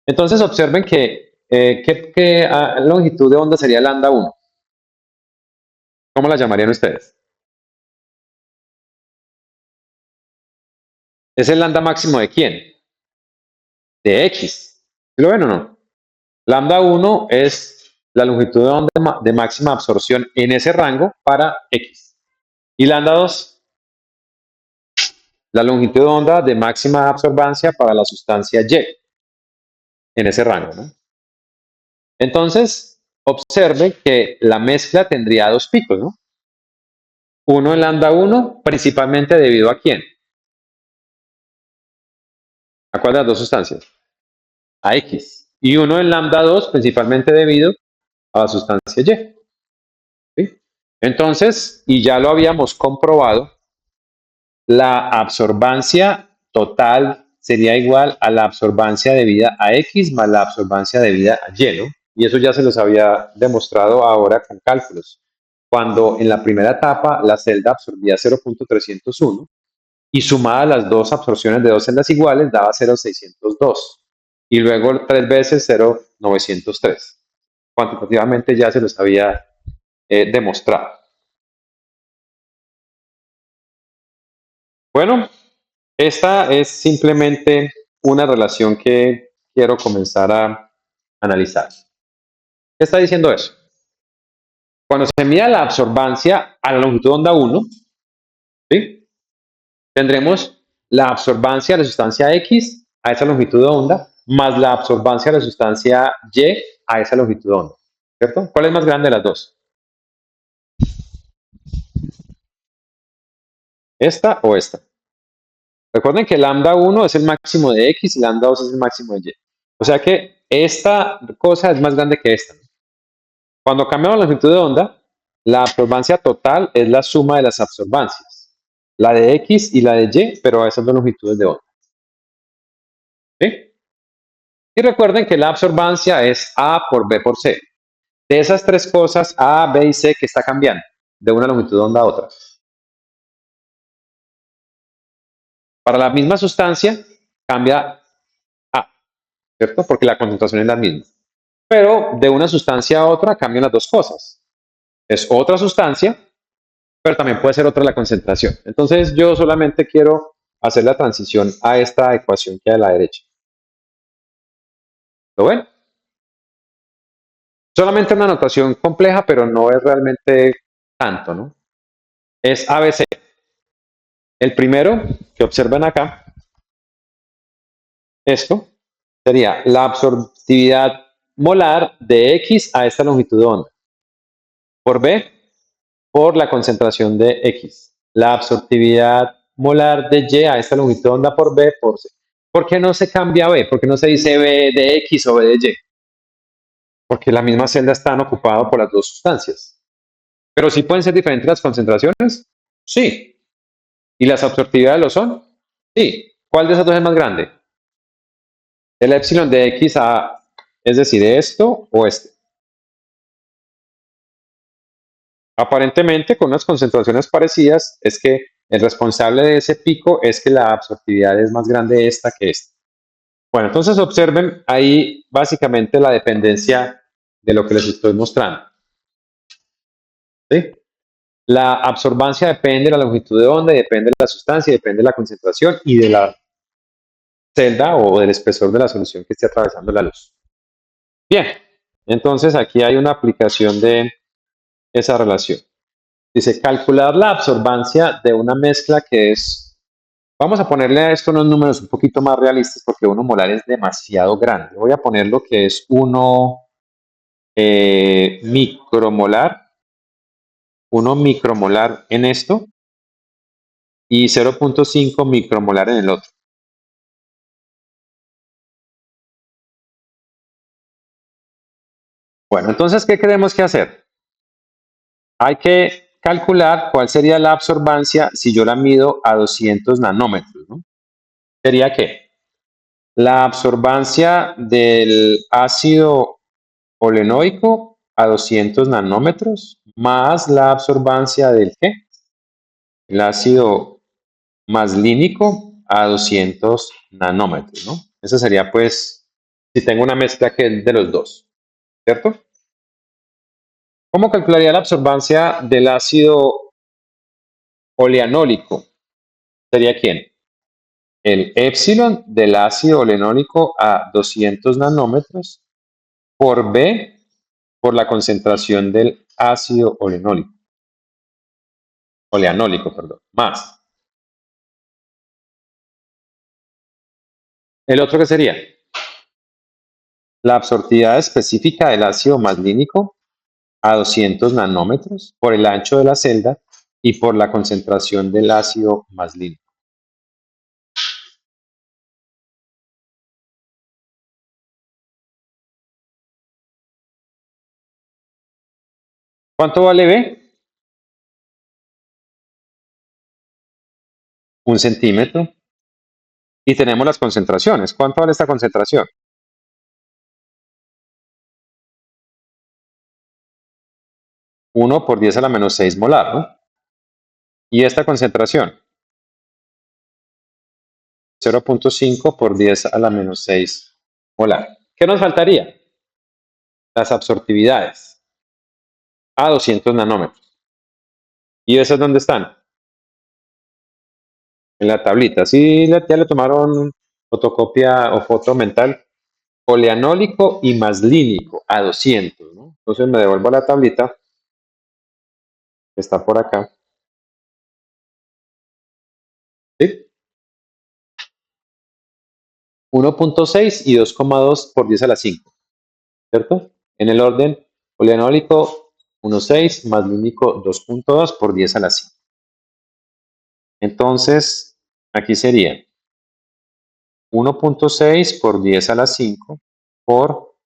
Entonces observen que, ¿qué longitud de onda sería lambda 1? ¿Cómo la llamarían ustedes? ¿Es el lambda máximo de quién? De X. ¿Lo ven o no? Lambda 1 es la longitud de onda de máxima absorción en ese rango para X. Y lambda 2, la longitud de onda de máxima absorbancia para la sustancia Y en ese rango, ¿no? Entonces, observe que la mezcla tendría dos picos, ¿no? Uno en lambda 1, principalmente debido a quién. ¿A cuál de las dos sustancias? A X. Y uno en lambda 2, principalmente debido a la sustancia Y. ¿Sí? Entonces, y ya lo habíamos comprobado, la absorbancia total sería igual a la absorbancia debida a X más la absorbancia debida a Y, ¿no? Y eso ya se los había demostrado ahora con cálculos. Cuando en la primera etapa la celda absorbía 0.301 y sumada las dos absorciones de dos celdas iguales daba 0.602 y luego tres veces 0.903. Cuantitativamente ya se los había demostrado. Bueno, esta es simplemente una relación que quiero comenzar a analizar. ¿Qué está diciendo eso? Cuando se mida la absorbancia a la longitud de onda 1, ¿sí? Tendremos la absorbancia de la sustancia X a esa longitud de onda más la absorbancia de la sustancia Y a esa longitud de onda. ¿Cierto? ¿Cuál es más grande de las dos? ¿Esta o esta? Recuerden que lambda 1 es el máximo de X y lambda 2 es el máximo de Y. O sea que esta cosa es más grande que esta. Cuando cambiamos la longitud de onda, la absorbancia total es la suma de las absorbancias, la de X y la de Y, pero a esas dos longitudes de onda. ¿Sí? Y recuerden que la absorbancia es A por B por C. De esas tres cosas, A, B y C, ¿qué está cambiando de una longitud de onda a otra? Para la misma sustancia, cambia A, ¿cierto? Porque la concentración es la misma. Pero de una sustancia a otra cambian las dos cosas. Es otra sustancia, pero también puede ser otra la concentración. Entonces yo solamente quiero hacer la transición a esta ecuación que hay a la derecha. ¿Lo ven? Solamente una notación compleja, pero no es realmente tanto, ¿no? Es ABC. El primero que observen acá, esto sería la absortividad molar de X a esta longitud de onda. Por B, por la concentración de X. La absortividad molar de Y a esta longitud de onda por B por C. ¿Por qué no se cambia B? ¿Por qué no se dice B de X o B de Y? Porque la misma celda está ocupada por las dos sustancias. ¿Pero sí pueden ser diferentes las concentraciones? Sí. ¿Y las absortividades lo son? Sí. ¿Cuál de esas dos es más grande? El epsilon de X a, es decir, esto o este. Aparentemente, con unas concentraciones parecidas, es que el responsable de ese pico es que la absortividad es más grande esta que esta. Bueno, entonces observen ahí básicamente la dependencia de lo que les estoy mostrando. ¿Sí? La absorbancia depende de la longitud de onda, depende de la sustancia, depende de la concentración y de la celda o del espesor de la solución que esté atravesando la luz. Bien, entonces aquí hay una aplicación de esa relación. Dice, calcular la absorbancia de una mezcla que es, vamos a ponerle a esto unos números un poquito más realistas porque 1 molar es demasiado grande. Voy a poner lo que es 1 micromolar, 1 micromolar en esto y 0.5 micromolar en el otro. Bueno, entonces, ¿qué tenemos que hacer? Hay que calcular cuál sería la absorbancia si yo la mido a 200 nanómetros, ¿no? Sería que la absorbancia del ácido olenoico a 200 nanómetros más la absorbancia del ¿qué? El ácido maslínico a 200 nanómetros, ¿no? Esa sería pues, si tengo una mezcla que es de los dos, ¿cierto? ¿Cómo calcularía la absorbancia del ácido oleanólico? ¿Sería quién? El epsilon del ácido oleanólico a 200 nanómetros por B por la concentración del ácido oleanólico, perdón, más. ¿El otro qué sería? La absortividad específica del ácido maslínico a 200 nanómetros por el ancho de la celda y por la concentración del ácido maslínico. ¿Cuánto vale B? 1 centímetro. Y tenemos las concentraciones. ¿Cuánto vale esta concentración? 1 por 10 a la -6 molar, ¿no? Y esta concentración, 0,5 por 10 a la -6 molar. ¿Qué nos faltaría? Las absortividades a 200 nanómetros. ¿Y esas dónde están? En la tablita. Sí, ya le tomaron fotocopia o foto mental. Oleanólico y maslínico a 200, ¿no? Entonces me devuelvo a la tablita que está por acá. ¿Sí? 1,6 y 2,2 por 10 a la 5, ¿cierto? En el orden oleanólico 1,6, maslínico 2,2 por 10 a la 5. Entonces, aquí sería 1,6 por 10 a la 5 por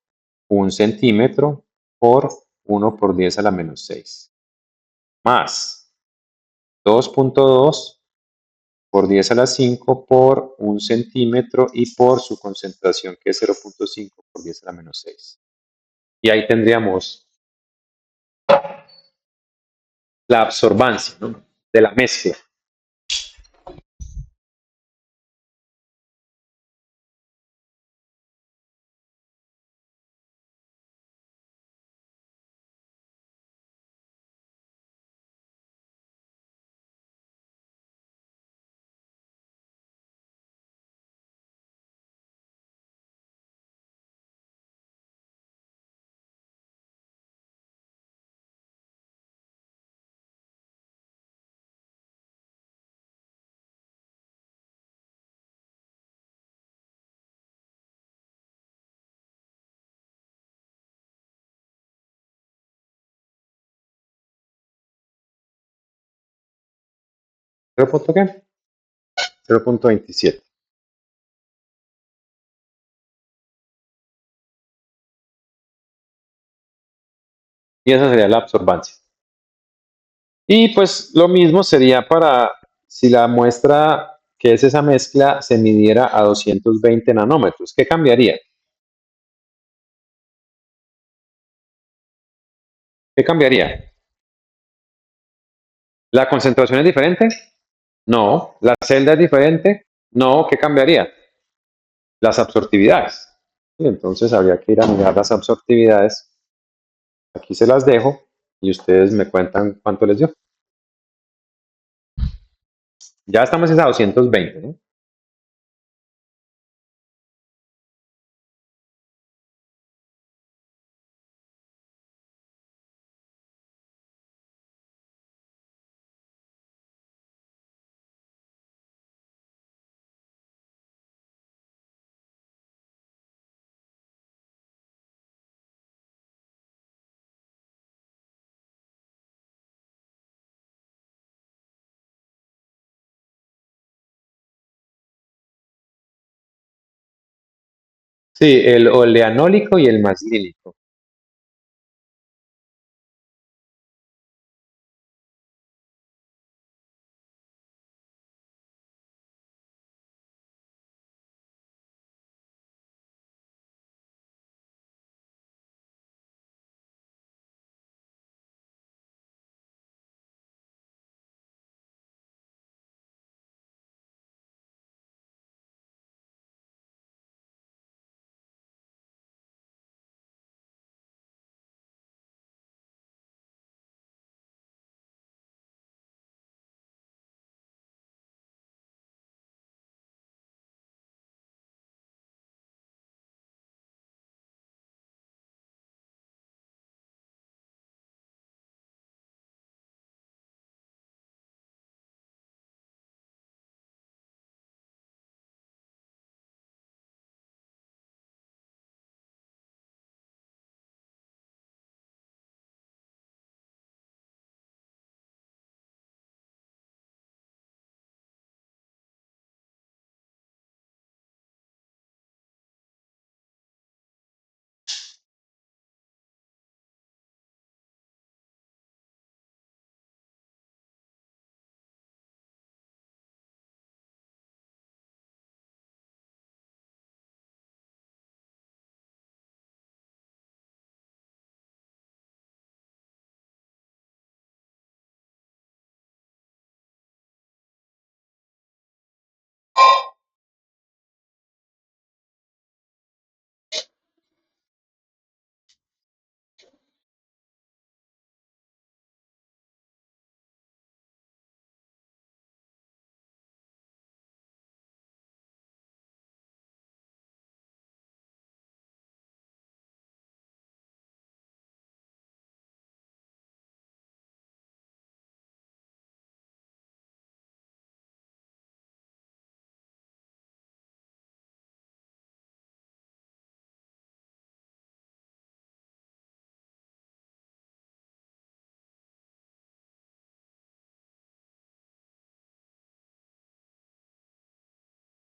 1 centímetro por 1 por 10 a la -6, más 2,2 por 10 a la 5 por 1 centímetro y por su concentración que es 0,5 por 10 a la -6. Y ahí tendríamos la absorbancia, ¿no?, de la mezcla. ¿0 qué? 0,27. Y esa sería la absorbancia. Y pues lo mismo sería para si la muestra que es esa mezcla se midiera a 220 nanómetros. ¿Qué cambiaría? ¿Qué cambiaría? ¿La concentración es diferente? No. ¿La celda es diferente? No. ¿Qué cambiaría? Las absortividades. Y entonces habría que ir a mirar las absortividades. Aquí se las dejo y ustedes me cuentan cuánto les dio. Ya estamos en a 220, ¿no? Sí, el oleanólico y el maslínico.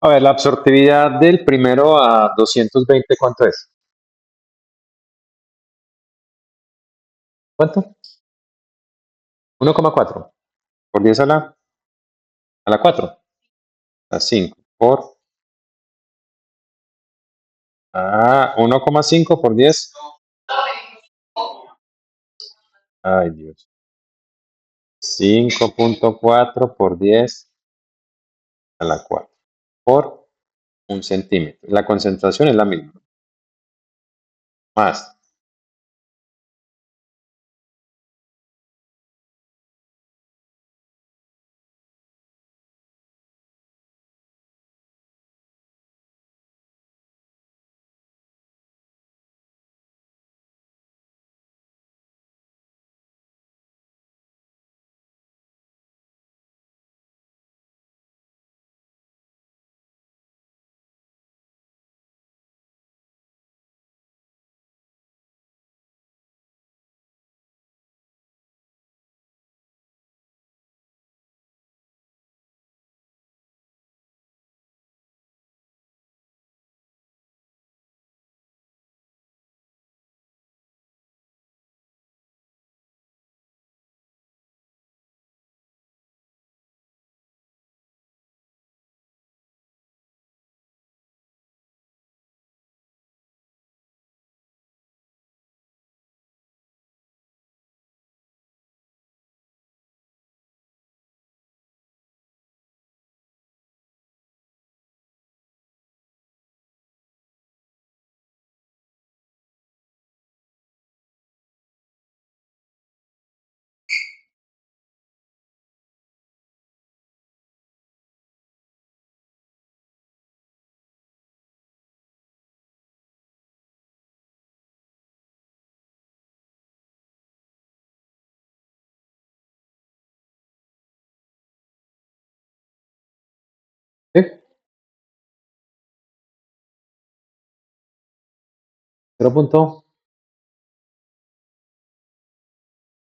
A ver, la absortividad del primero a 220, ¿cuánto es? ¿Cuánto? 1,4 por 10 a la 4, a 5 por 1,5 por 10. Ay, Dios. 5,4 por 10 a la 4 por 1 centímetro. La concentración es la misma. Más.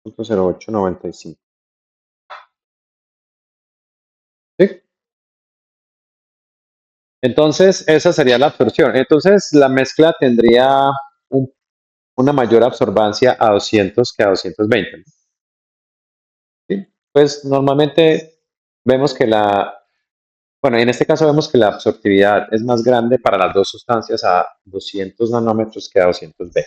0,0895. ¿Sí? Entonces, esa sería la absorción. Entonces, la mezcla tendría un- una mayor absorbancia a 200 que a 220, ¿no? ¿Sí? Pues normalmente vemos que bueno, en este caso vemos que la absortividad es más grande para las dos sustancias a 200 nanómetros que a 220.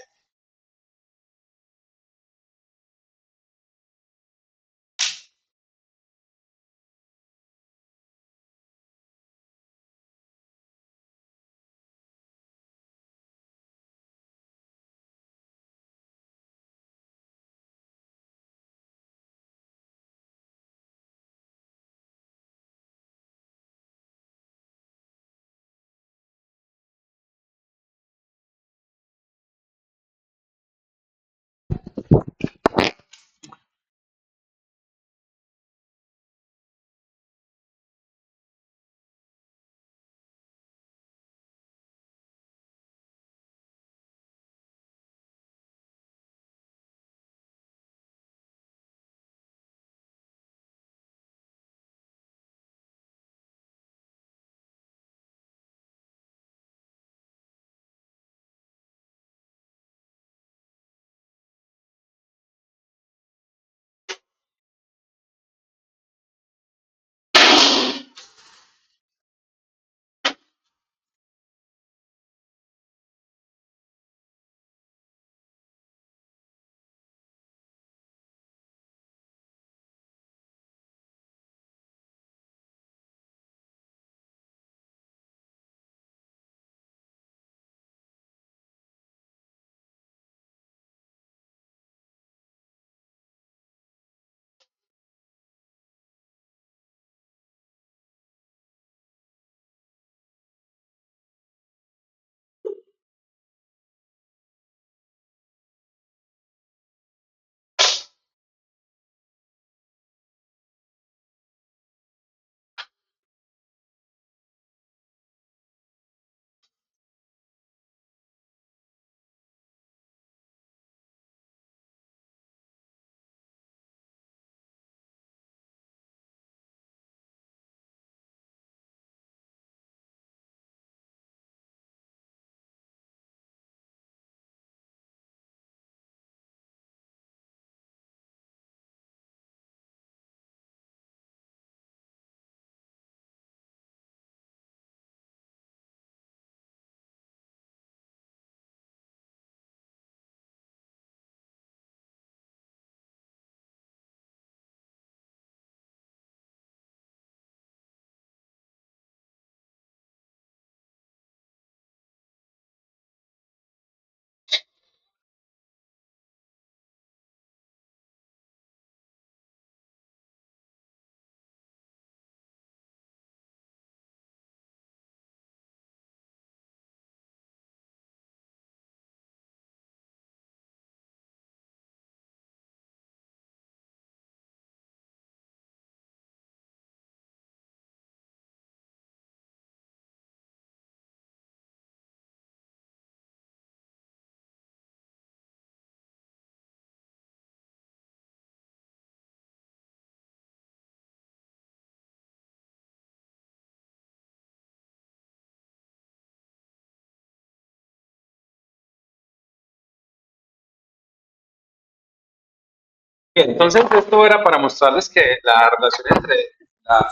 Bien, entonces esto era para mostrarles que la relación entre la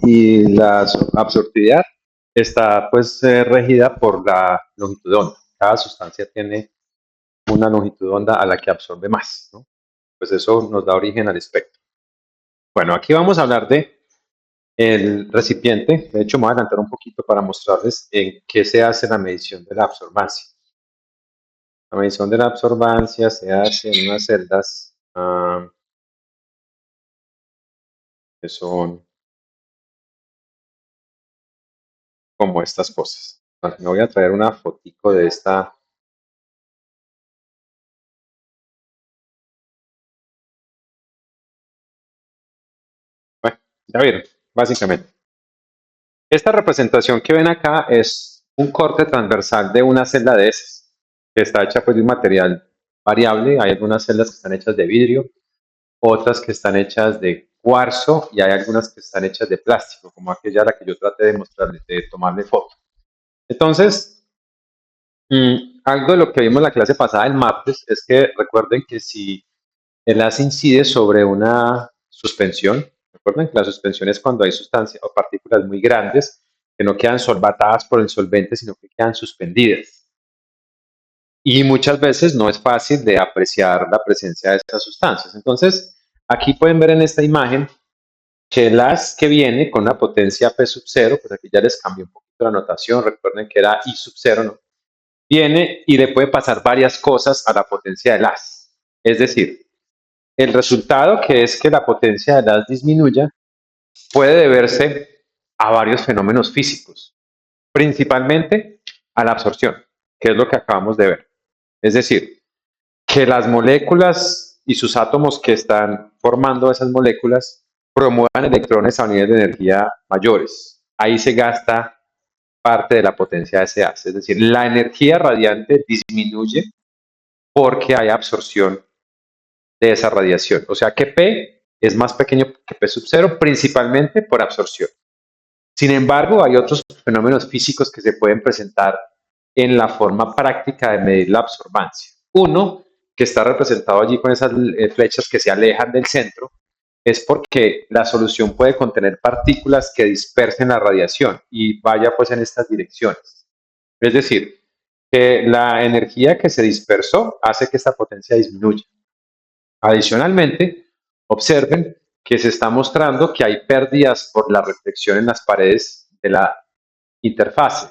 y la absortividad está pues regida por la longitud de onda. Cada sustancia tiene una longitud de onda a la que absorbe más, ¿no? Pues eso nos da origen al espectro. Bueno, aquí vamos a hablar de el recipiente. De hecho, me voy a adelantar un poquito para mostrarles en qué se hace la medición de la absorbancia. La medición de la absorbancia se hace en unas celdas que son como estas cosas. Vale, me voy a traer una fotico de esta. Bueno, ya vieron, básicamente. Esta representación que ven acá es un corte transversal de una celda de esas, que está hecha pues de un material variable. Hay algunas celdas que están hechas de vidrio, otras que están hechas de cuarzo y hay algunas que están hechas de plástico, como aquella a la que yo traté de mostrarles, de tomarle foto. Entonces, algo de lo que vimos en la clase pasada el martes es que recuerden que si el haz incide sobre una suspensión. Recuerden que la suspensión es cuando hay sustancias o partículas muy grandes que no quedan solvatadas por el solvente, sino que quedan suspendidas. Y muchas veces no es fácil de apreciar la presencia de estas sustancias. Entonces, aquí pueden ver en esta imagen que el haz que viene con una potencia P sub 0, pues aquí ya les cambié un poquito la notación, recuerden que era I sub 0, ¿no? Viene y le puede pasar varias cosas a la potencia del haz. Es decir, el resultado, que es que la potencia del haz disminuya, puede deberse a varios fenómenos físicos, principalmente a la absorción, que es lo que acabamos de ver. Es decir, que las moléculas y sus átomos que están formando esas moléculas promuevan electrones a niveles de energía mayores. Ahí se gasta parte de la potencia de ese haz. Es decir, la energía radiante disminuye porque hay absorción de esa radiación. O sea que P es más pequeño que P sub 0, principalmente por absorción. Sin embargo, hay otros fenómenos físicos que se pueden presentar en la forma práctica de medir la absorbancia. Uno, que está representado allí con esas flechas que se alejan del centro, es porque la solución puede contener partículas que dispersen la radiación y vaya pues en estas direcciones. Es decir, que la energía que se dispersó hace que esta potencia disminuya. Adicionalmente, observen que se está mostrando que hay pérdidas por la reflexión en las paredes de la interfase.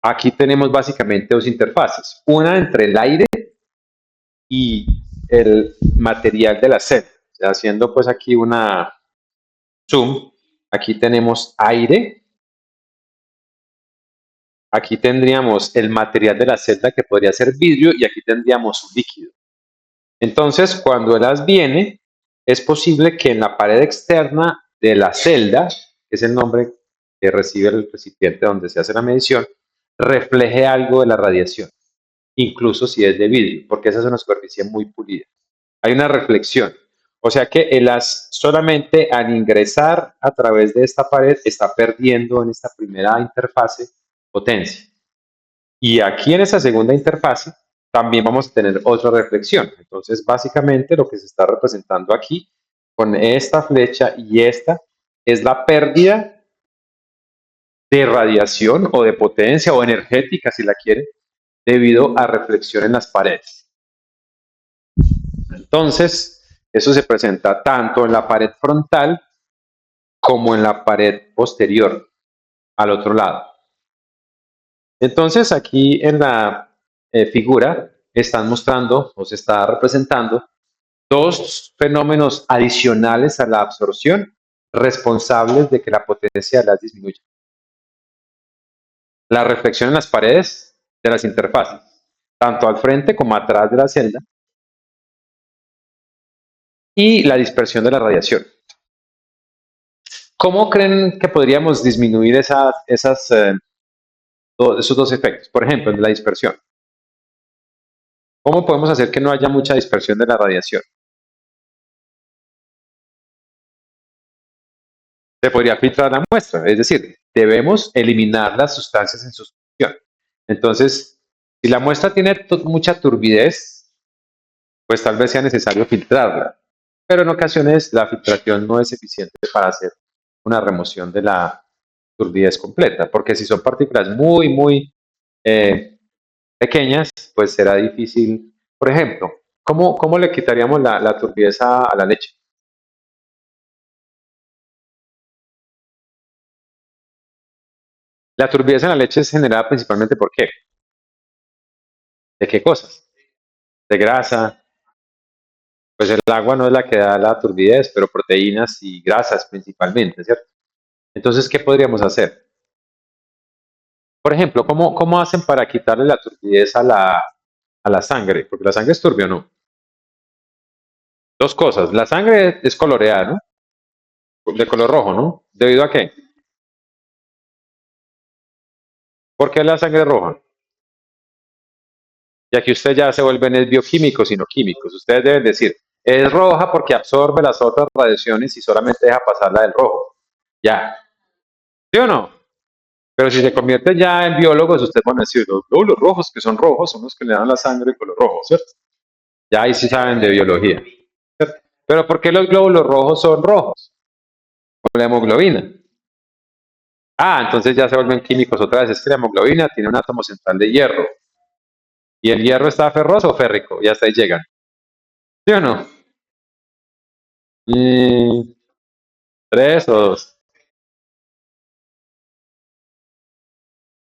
Aquí tenemos básicamente dos interfaces, una entre el aire y el material de la celda. O sea, haciendo pues aquí una zoom, aquí tenemos aire, aquí tendríamos el material de la celda que podría ser vidrio y aquí tendríamos un líquido. Entonces, cuando el haz viene, es posible que en la pared externa de la celda, que es el nombre que recibe el recipiente donde se hace la medición, refleje algo de la radiación, incluso si es de vidrio, porque esa es una superficie muy pulida. Hay una reflexión. O sea que el haz solamente al ingresar a través de esta pared está perdiendo en esta primera interfase potencia. Y aquí en esa segunda interfase también vamos a tener otra reflexión. Entonces, básicamente lo que se está representando aquí con esta flecha y esta es la pérdida de radiación o de potencia o energética, si la quieren, debido a reflexión en las paredes. Entonces, eso se presenta tanto en la pared frontal como en la pared posterior, al otro lado. Entonces, aquí en la figura están mostrando o se está representando dos fenómenos adicionales a la absorción responsables de que la potencia de las disminuya. La reflexión en las paredes de las interfaces, tanto al frente como atrás de la celda, y la dispersión de la radiación. ¿Cómo creen que podríamos disminuir esos dos efectos? Por ejemplo, en la dispersión. ¿Cómo podemos hacer que no haya mucha dispersión de la radiación? Se podría filtrar la muestra, es decir, debemos eliminar las sustancias en suspensión. Entonces, si la muestra tiene mucha turbidez, pues tal vez sea necesario filtrarla. Pero en ocasiones la filtración no es eficiente para hacer una remoción de la turbidez completa, porque si son partículas muy, muy eh, pequeñas, pues será difícil. Por ejemplo, ¿cómo le quitaríamos la turbidez a la leche? La turbidez en la leche es generada principalmente ¿por qué? ¿De qué cosas? De grasa. Pues el agua no es la que da la turbidez, pero proteínas y grasas principalmente, ¿cierto? Entonces, ¿qué podríamos hacer? Por ejemplo, ¿cómo hacen para quitarle la turbidez a la sangre? Porque la sangre es turbia, ¿no? Dos cosas. La sangre es coloreada, ¿no? De color rojo, ¿no? ¿Debido a qué? ¿Por qué la sangre es roja? Y aquí usted ya se vuelven es bioquímicos y no químicos. Ustedes deben decir, es roja porque absorbe las otras radiaciones y solamente deja pasar la del rojo. Ya. ¿Sí o no? Pero si se convierte ya en biólogos, ustedes van a decir, los glóbulos rojos que son rojos son los que le dan la sangre el color rojo, ¿cierto? Ya ahí sí saben de biología. ¿Cierto? Pero ¿por qué los glóbulos rojos son rojos? Por la hemoglobina. Ah, entonces ya se vuelven químicos otra vez. Es que la hemoglobina tiene un átomo central de hierro. ¿Y el hierro está ferroso o férrico? Y hasta ahí llegan. ¿Sí o no? Y tres o dos.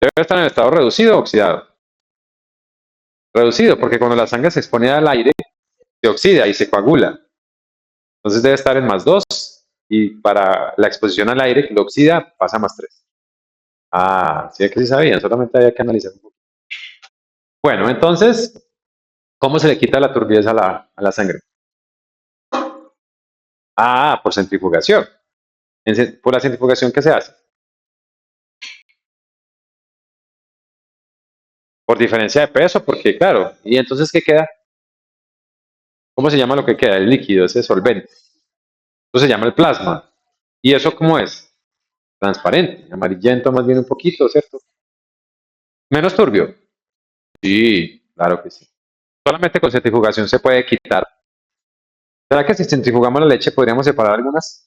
Debe estar en estado reducido o oxidado. Reducido, porque cuando la sangre se expone al aire, se oxida y se coagula. Entonces debe estar en más 2 y para la exposición al aire que lo oxida pasa a más 3. Ah, sí que sí sabían, solamente había que analizar un poco. Bueno, entonces, ¿cómo se le quita la turbidez a la sangre? Ah, por centrifugación. Por la centrifugación, ¿qué se hace? Por diferencia de peso, porque claro, ¿y entonces qué queda? ¿Cómo se llama lo que queda? El líquido, ese solvente. Eso se llama el plasma. ¿Y eso cómo es? Transparente, amarillento más bien un poquito, ¿cierto? Menos turbio. Sí, claro que sí. Solamente con centrifugación se puede quitar. ¿Será que si centrifugamos la leche podríamos separar algunas?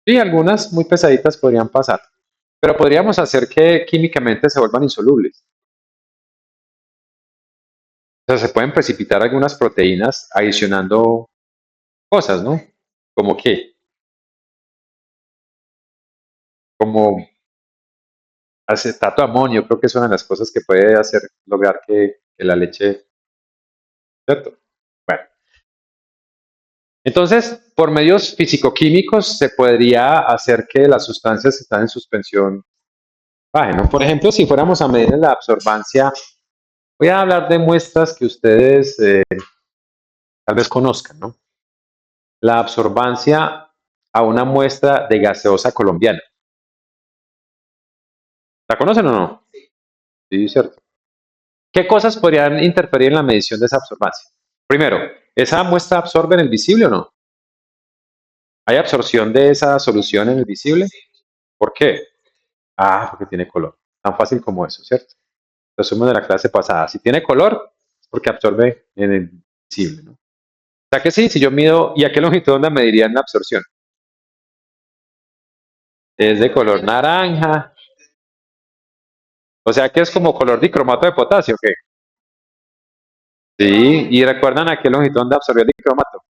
Sí, algunas muy pesaditas podrían pasar. Pero podríamos hacer que químicamente se vuelvan insolubles. O sea, se pueden precipitar algunas proteínas adicionando cosas, ¿no? Como que, como acetato de amonio, creo que es una de las cosas que puede hacer lograr que la leche, ¿cierto? Bueno, entonces, por medios físico-químicos se podría hacer que las sustancias que están en suspensión bajen, ¿no? Por ejemplo, si fuéramos a medir la absorbancia, voy a hablar de muestras que ustedes tal vez conozcan, ¿no? La absorbancia a una muestra de gaseosa colombiana. ¿La conocen o no? Sí, cierto. ¿Qué cosas podrían interferir en la medición de esa absorbancia? Primero, ¿esa muestra absorbe en el visible o no? ¿Hay absorción de esa solución en el visible? ¿Por qué? Ah, porque tiene color. Tan fácil como eso, ¿cierto? Resumen de la clase pasada. Si tiene color, es porque absorbe en el visible, ¿no? O sea que sí, si yo mido, ¿y a qué longitud de onda medirían la absorción? Es de color naranja. O sea que es como color dicromato de potasio, ¿qué? Sí, y recuerdan a qué longitud de onda absorbió el dicromato.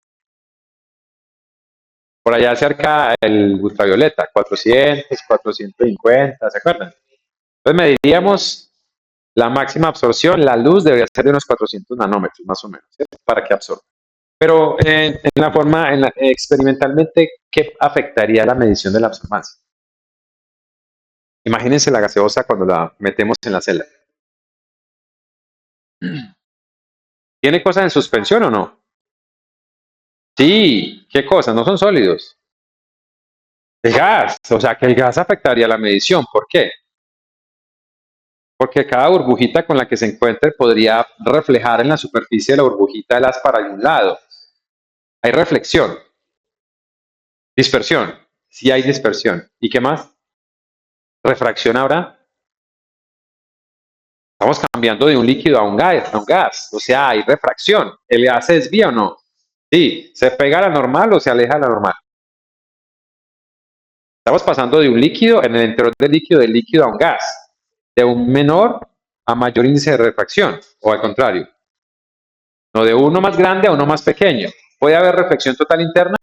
Por allá cerca el ultravioleta, 400, 450, ¿se acuerdan? Entonces mediríamos la máxima absorción, la luz debería ser de unos 400 nanómetros más o menos, ¿cierto? Para que absorba. Pero en la forma, experimentalmente, ¿qué afectaría la medición de la absorbancia? Imagínense la gaseosa cuando la metemos en la celda. ¿Tiene cosas en suspensión o no? Sí, ¿qué cosas? No son sólidos. El gas, o sea que el gas afectaría la medición. ¿Por qué? Porque cada burbujita con la que se encuentre podría reflejar en la superficie de la burbujita el haz para algún lado. Hay reflexión, dispersión. Sí hay dispersión. ¿Y qué más? Refracción habrá. Estamos cambiando de un líquido a un gas. O sea, hay refracción. ¿El gas se desvía o no? Sí. ¿Se pega a la normal o se aleja de la normal? Estamos pasando de un líquido, en el interior del líquido a un gas. De un menor a mayor índice de refracción. O al contrario. No, de uno más grande a uno más pequeño. ¿Puede haber reflexión total interna?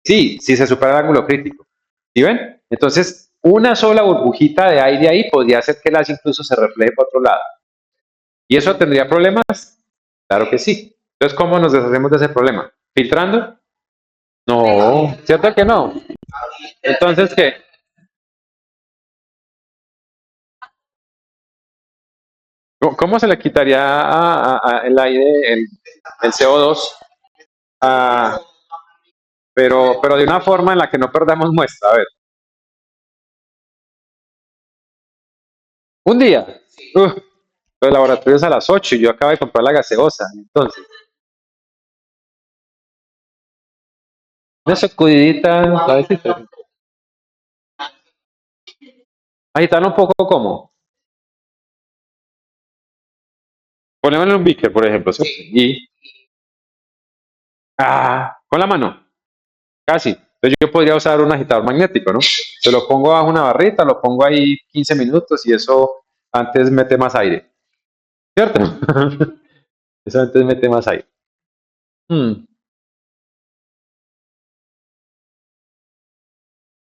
Sí, si se supera el ángulo crítico. ¿Sí ven? Entonces, una sola burbujita de aire ahí podría hacer que el gas incluso se refleje por otro lado. ¿Y eso tendría problemas? Claro que sí. Entonces, ¿cómo nos deshacemos de ese problema? ¿Filtrando? No, ¿cierto que no? Entonces, ¿qué? ¿Cómo se le quitaría el aire, el CO2? Ah, pero de una forma en la que no perdamos muestra. A ver, un día. Los laboratorios a las 8 y yo acabo de comprar la gaseosa. Entonces, una sacudidita, suavecita. Agitarlo un poco como. Ponémosle en un beaker, por ejemplo. ¿Sí? Y. Con la mano. Casi. Entonces yo podría usar un agitador magnético, ¿no? Se lo pongo bajo una barrita, lo pongo ahí 15 minutos y eso antes mete más aire. ¿Cierto? Eso antes mete más aire. Hmm,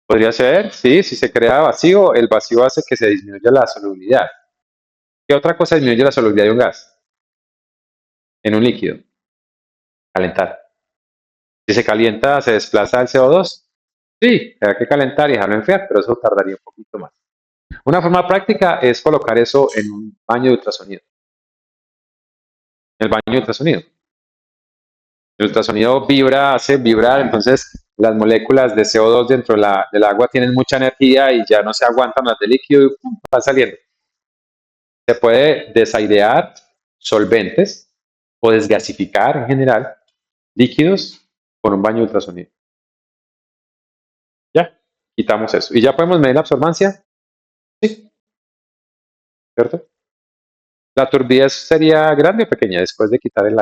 Podría ser, sí, si se crea vacío, el vacío hace que se disminuya la solubilidad. ¿Qué otra cosa disminuye la solubilidad de un gas? En un líquido. Calentar. Si se calienta, se desplaza el CO2. Sí, hay que calentar y dejarlo enfriar, pero eso tardaría un poquito más. Una forma práctica es colocar eso en un baño de ultrasonido. El baño de ultrasonido. El ultrasonido vibra, hace vibrar, entonces las moléculas de CO2 dentro de del agua tienen mucha energía y ya no se aguantan las de líquido y van saliendo. Se puede desairear solventes o desgasificar en general líquidos con un baño de ultrasonido. Ya, quitamos eso. ¿Y ya podemos medir la absorbancia? Sí, ¿cierto? La turbidez sería grande o pequeña después de quitar el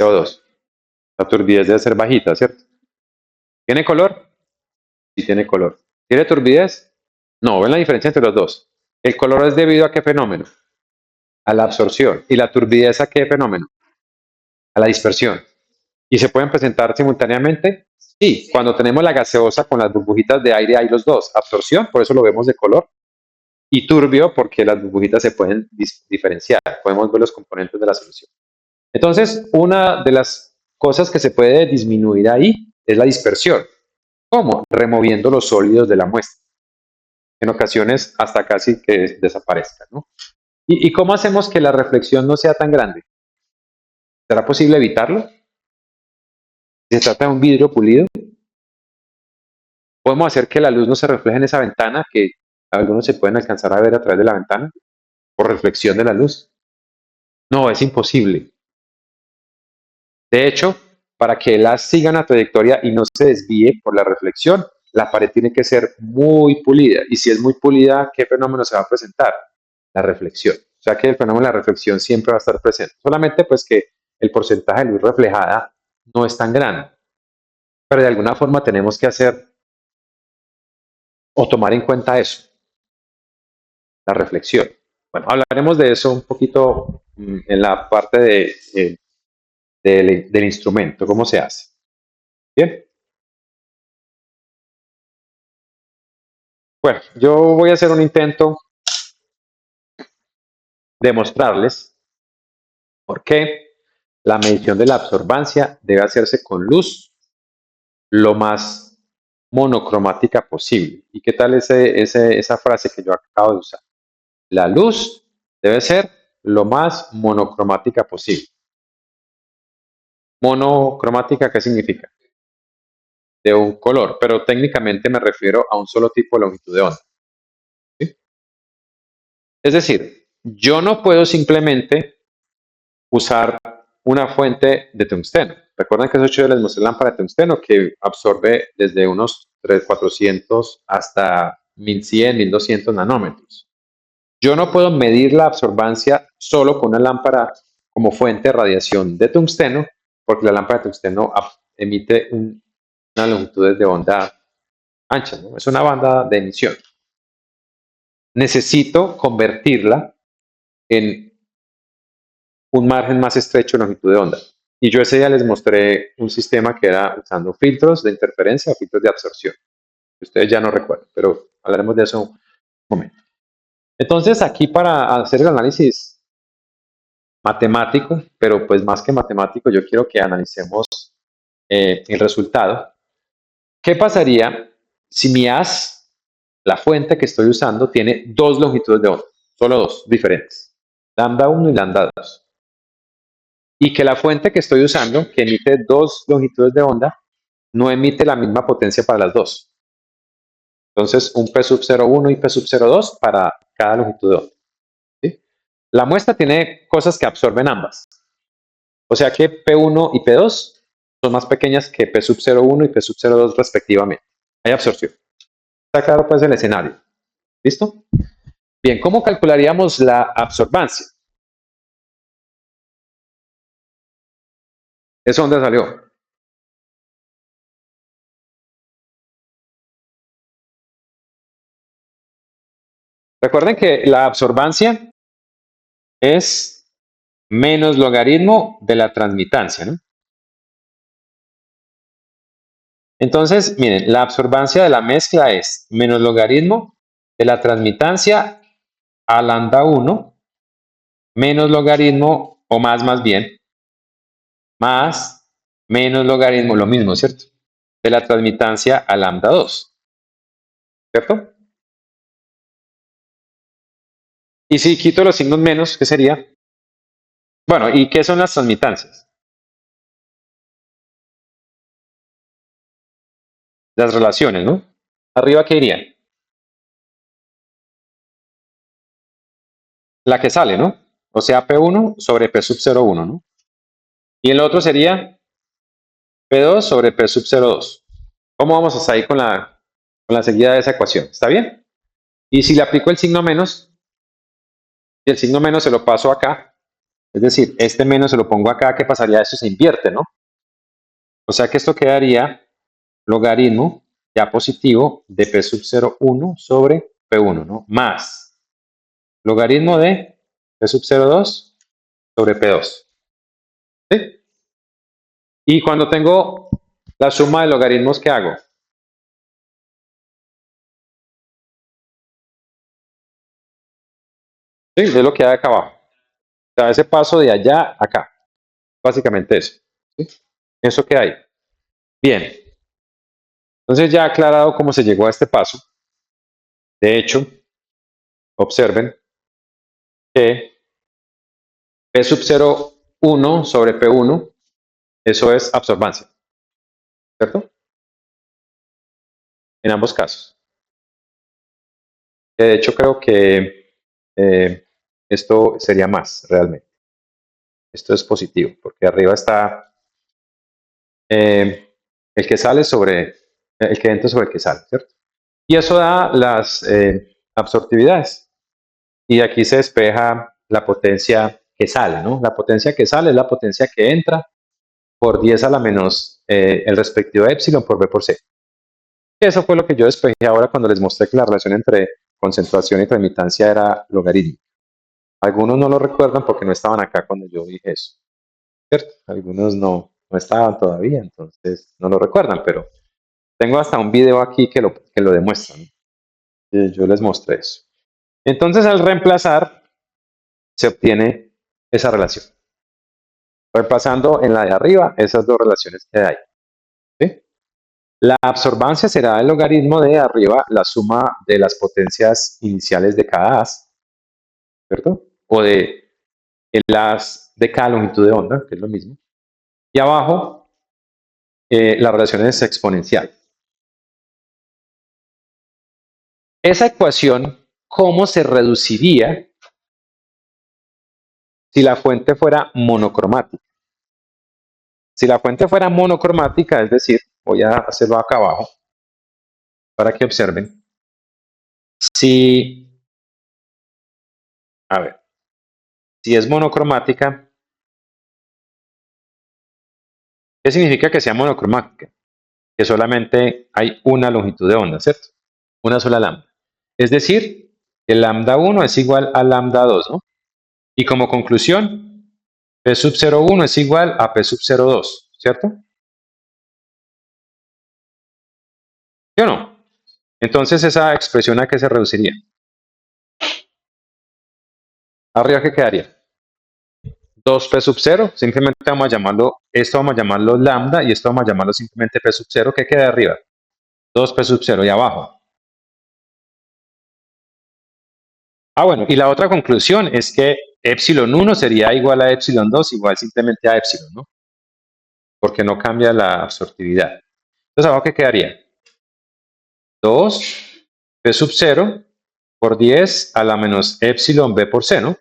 CO2. La turbidez debe ser bajita, ¿cierto? ¿Tiene color? Sí, tiene color. ¿Tiene turbidez? No, ¿ven la diferencia entre los dos? El color es debido a qué fenómeno? A la absorción. ¿Y la turbidez a qué fenómeno? A la dispersión. ¿Y se pueden presentar simultáneamente? Sí, cuando tenemos la gaseosa con las burbujitas de aire hay los dos. Absorción, por eso lo vemos de color, y turbio porque las burbujitas se pueden diferenciar. Podemos ver los componentes de la solución. Entonces, una de las cosas que se puede disminuir ahí es la dispersión. ¿Cómo? Removiendo los sólidos de la muestra. En ocasiones hasta casi que desaparezcan, ¿no? ¿Y cómo hacemos que la reflexión no sea tan grande? ¿Será posible evitarlo? Si se trata de un vidrio pulido, podemos hacer que la luz no se refleje en esa ventana que algunos se pueden alcanzar a ver a través de la ventana por reflexión de la luz. No, es imposible. De hecho, para que el haz siga una trayectoria y no se desvíe por la reflexión, la pared tiene que ser muy pulida. Y si es muy pulida, ¿qué fenómeno se va a presentar? La reflexión. O sea que el fenómeno de la reflexión siempre va a estar presente. Solamente pues que el porcentaje de luz reflejada no es tan grande. Pero de alguna forma tenemos que hacer o tomar en cuenta eso, la reflexión. Bueno, hablaremos de eso un poquito en la parte del instrumento, cómo se hace. Bien. Bueno, yo voy a hacer un intento de mostrarles por qué la medición de la absorbancia debe hacerse con luz lo más monocromática posible. ¿Y qué tal esa frase que yo acabo de usar? La luz debe ser lo más monocromática posible. Monocromática, ¿qué significa? De un color, pero técnicamente me refiero a un solo tipo de longitud de onda. ¿Sí? Es decir, yo no puedo simplemente usar una fuente de tungsteno. Recuerden que eso yo les mostré lámpara de tungsteno que absorbe desde unos 400 hasta 1100, 1200 nanómetros. Yo no puedo medir la absorbancia solo con una lámpara como fuente de radiación de tungsteno, porque la lámpara de tungsteno emite una longitud de onda ancha, ¿no? Es una banda de emisión. Necesito convertirla en un margen más estrecho de longitud de onda. Y yo ese día les mostré un sistema que era usando filtros de interferencia o filtros de absorción. Ustedes ya no recuerdan, pero hablaremos de eso un momento. Entonces, aquí para hacer el análisis matemático, pero pues más que matemático, yo quiero que analicemos el resultado. ¿Qué pasaría si mi haz, la fuente que estoy usando, tiene dos longitudes de onda? Solo dos, diferentes. Lambda 1 y lambda 2. Y que la fuente que estoy usando, que emite dos longitudes de onda, no emite la misma potencia para las dos. Entonces, un P sub 0,1 y P sub 0,2 para cada longitud de onda. ¿Sí? La muestra tiene cosas que absorben ambas. O sea que P1 y P2 son más pequeñas que P sub 0,1 y P sub 0,2 respectivamente. Hay absorción. Está claro pues el escenario. ¿Listo? Bien, ¿cómo calcularíamos la absorbancia? ¿Eso dónde salió? Recuerden que la absorbancia es menos logaritmo de la transmitancia, ¿no? Entonces, miren, la absorbancia de la mezcla es menos logaritmo de la transmitancia a lambda 1 menos logaritmo, o más bien, más menos logaritmo, lo mismo, ¿cierto? De la transmitancia a lambda 2, ¿cierto? Y si quito los signos menos, ¿qué sería? Bueno, ¿y qué son las transmitancias? Las relaciones, ¿no? Arriba, ¿qué iría? La que sale, ¿no? O sea, P1 sobre P sub 0,1, ¿no? Y el otro sería P2 sobre P sub 0,2. ¿Cómo vamos hasta ahí con la seguida de esa ecuación? ¿Está bien? Y si le aplico el signo menos, y el signo menos se lo paso acá, es decir, este menos se lo pongo acá, ¿qué pasaría? Eso se invierte, ¿no? O sea que esto quedaría logaritmo ya positivo de P sub 0,1 sobre P1, ¿no? Más logaritmo de P sub 0,2 sobre P2. ¿Sí? Y cuando tengo la suma de logaritmos, ¿qué hago? Sí, es lo que hay acá abajo. O sea, ese paso de allá a acá. Básicamente eso. ¿Sí? Eso que hay. Bien. Entonces ya aclarado cómo se llegó a este paso. De hecho, observen que P sub 0,1 sobre P1, eso es absorbancia. ¿Cierto? En ambos casos. De hecho, creo que esto sería más realmente. Esto es positivo, porque arriba está el que sale sobre el que entra sobre el que sale, ¿cierto? Y eso da las absortividades. Y aquí se despeja la potencia que sale, ¿no? La potencia que sale es la potencia que entra por 10 a la menos el respectivo epsilon por B por C. Eso fue lo que yo despejé ahora cuando les mostré que la relación entre concentración y transmitancia era logarítmica. Algunos no lo recuerdan porque no estaban acá cuando yo dije eso, ¿cierto? Algunos no estaban todavía, entonces no lo recuerdan, pero tengo hasta un video aquí que lo demuestra, ¿no? Yo les mostré eso. Entonces, al reemplazar, se obtiene esa relación. Reemplazando en la de arriba esas dos relaciones que hay. ¿Sí? La absorbancia será el logaritmo de arriba, la suma de las potencias iniciales de cada haz, ¿cierto? O de el haz de cada longitud de onda, que es lo mismo. Y abajo, la relación es exponencial. Esa ecuación, ¿cómo se reduciría si la fuente fuera monocromática? Si la fuente fuera monocromática, es decir, voy a hacerlo acá abajo para que observen. Si A ver, si es monocromática, ¿qué significa que sea monocromática? Que solamente hay una longitud de onda, ¿cierto? Una sola lambda. Es decir, que lambda 1 es igual a lambda 2, ¿no? Y como conclusión, P sub 0,1 es igual a P sub 0,2, ¿cierto? ¿Sí o no? Entonces, ¿esa expresión a qué se reduciría? ¿Arriba qué quedaría? 2P sub 0, simplemente vamos a llamarlo, esto vamos a llamarlo lambda y esto vamos a llamarlo simplemente P sub 0, ¿qué queda arriba? 2P sub 0 y abajo. Ah, bueno, y la otra conclusión es que epsilon 1 sería igual a epsilon 2 igual simplemente a epsilon, ¿no? Porque no cambia la absortividad. Entonces, abajo, ¿qué quedaría? 2P sub 0 por 10 a la menos epsilon B por C, ¿no?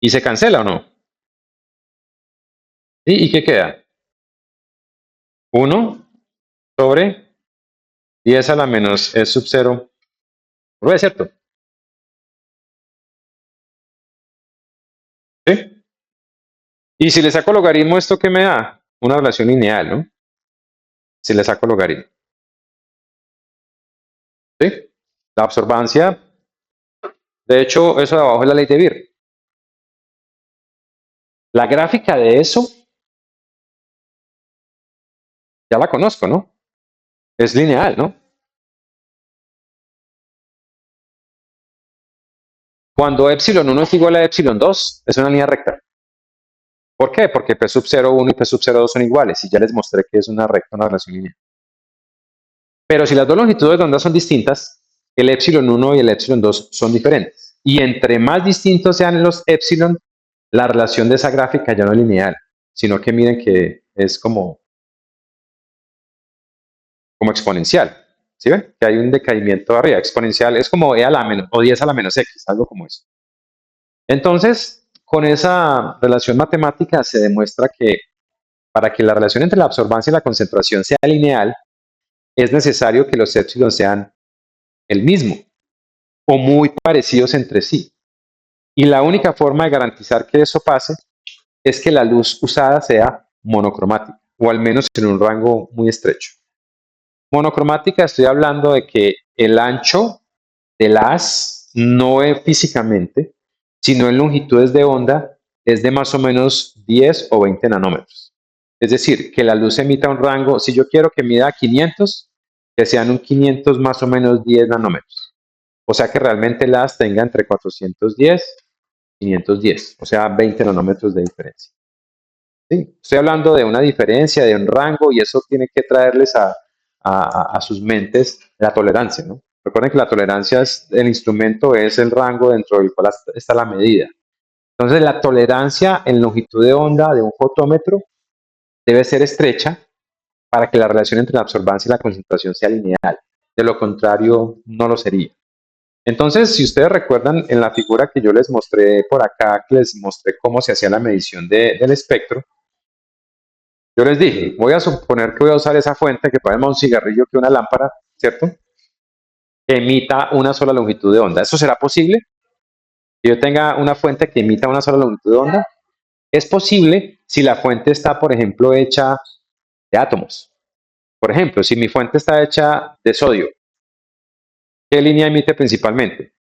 ¿Y se cancela o no? ¿Y qué queda? 1 sobre 10 a la menos E sub 0 por B, ¿cierto? ¿Sí? Y si le saco logaritmo, ¿esto qué me da? Una relación lineal, ¿no? Si le saco logaritmo. ¿Sí? La absorbancia, de hecho, eso de abajo es la ley de Beer. La gráfica de eso, ya la conozco, ¿no? Es lineal, ¿no? Cuando epsilon 1 es igual a epsilon 2, es una línea recta. ¿Por qué? Porque P sub 0,1 y P sub 0,2 son iguales y ya les mostré que es una recta, una relación lineal. Pero si las dos longitudes de onda son distintas, el epsilon 1 y el epsilon 2 son diferentes. Y entre más distintos sean los epsilon, la relación de esa gráfica ya no es lineal, sino que miren que es como exponencial. ¿Sí ven? Que hay un decaimiento arriba. Exponencial es como E a la menos, o 10 a la menos X, algo como eso. Entonces, con esa relación matemática se demuestra que para que la relación entre la absorbancia y la concentración sea lineal, es necesario que los épsilon sean el mismo o muy parecidos entre sí. Y la única forma de garantizar que eso pase es que la luz usada sea monocromática, o al menos en un rango muy estrecho. Monocromática, estoy hablando de que el ancho del haz no es físicamente, sino en longitudes de onda, es de más o menos 10 o 20 nanómetros. Es decir, que la luz emita un rango, si yo quiero que mida 500, que sean un 500 más o menos 10 nanómetros. O sea que realmente el haz tenga entre 410 y 510, o sea 20 nanómetros de diferencia. ¿Sí? Estoy hablando de una diferencia, de un rango, y eso tiene que traerles a sus mentes la tolerancia, ¿no? Recuerden que la tolerancia es el instrumento, es el rango dentro del cual está la medida. Entonces, la tolerancia en longitud de onda de un fotómetro debe ser estrecha para que la relación entre la absorbancia y la concentración sea lineal. De lo contrario, no lo sería. Entonces, si ustedes recuerdan en la figura que yo les mostré por acá, que les mostré cómo se hacía la medición del espectro, yo les dije, voy a suponer que voy a usar esa fuente que parece más un cigarrillo que una lámpara, ¿cierto? Que emita una sola longitud de onda. ¿Eso será posible? Que yo tenga una fuente que emita una sola longitud de onda. Es posible si la fuente está, por ejemplo, hecha de átomos. Por ejemplo, si mi fuente está hecha de sodio, ¿qué línea emite principalmente?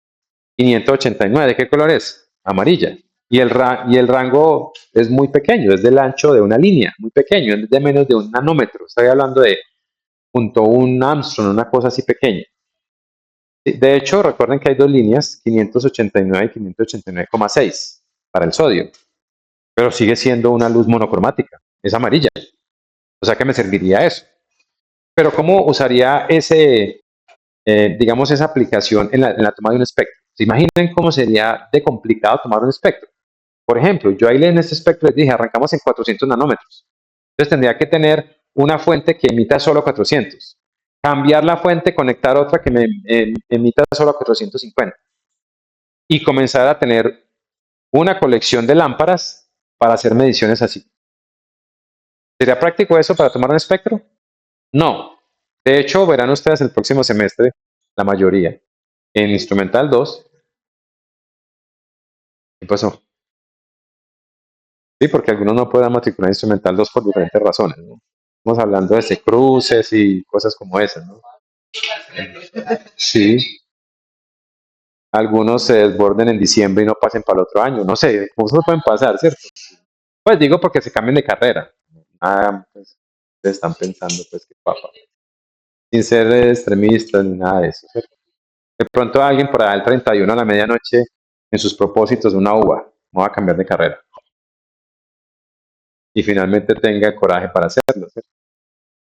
589. ¿De qué color es? Amarilla. Y el rango es muy pequeño, es del ancho de una línea, muy pequeño, es de menos de un nanómetro. Estoy hablando de 0.1 Armstrong, una cosa así pequeña. De hecho, recuerden que hay dos líneas, 589 y 589,6 para el sodio, pero sigue siendo una luz monocromática, es amarilla. O sea que me serviría eso. Pero ¿cómo usaría digamos, esa aplicación en la toma de un espectro? ¿Se imaginen cómo sería de complicado tomar un espectro? Por ejemplo, yo ahí en este espectro les dije, arrancamos en 400 nanómetros. Entonces tendría que tener una fuente que emita solo 400. Cambiar la fuente, conectar otra que me emita solo 450. Y comenzar a tener una colección de lámparas para hacer mediciones así. ¿Sería práctico eso para tomar un espectro? No. De hecho, verán ustedes el próximo semestre, la mayoría, en Instrumental 2, pasó? Sí, porque algunos no pueden matricular instrumental 2 por diferentes razones, ¿no? Estamos hablando de cruces y cosas como esas, ¿no? Sí, algunos se desborden en diciembre y no pasen para el otro año, no sé, cosas pueden pasar, ¿cierto? Pues digo porque se cambien de carrera. Ah, pues están pensando, pues, que papá, sin ser extremistas ni nada de eso, ¿cierto? De pronto alguien por allá el 31 a la medianoche, en sus propósitos, una uva, no va a cambiar de carrera. Y finalmente tenga coraje para hacerlo, ¿cierto?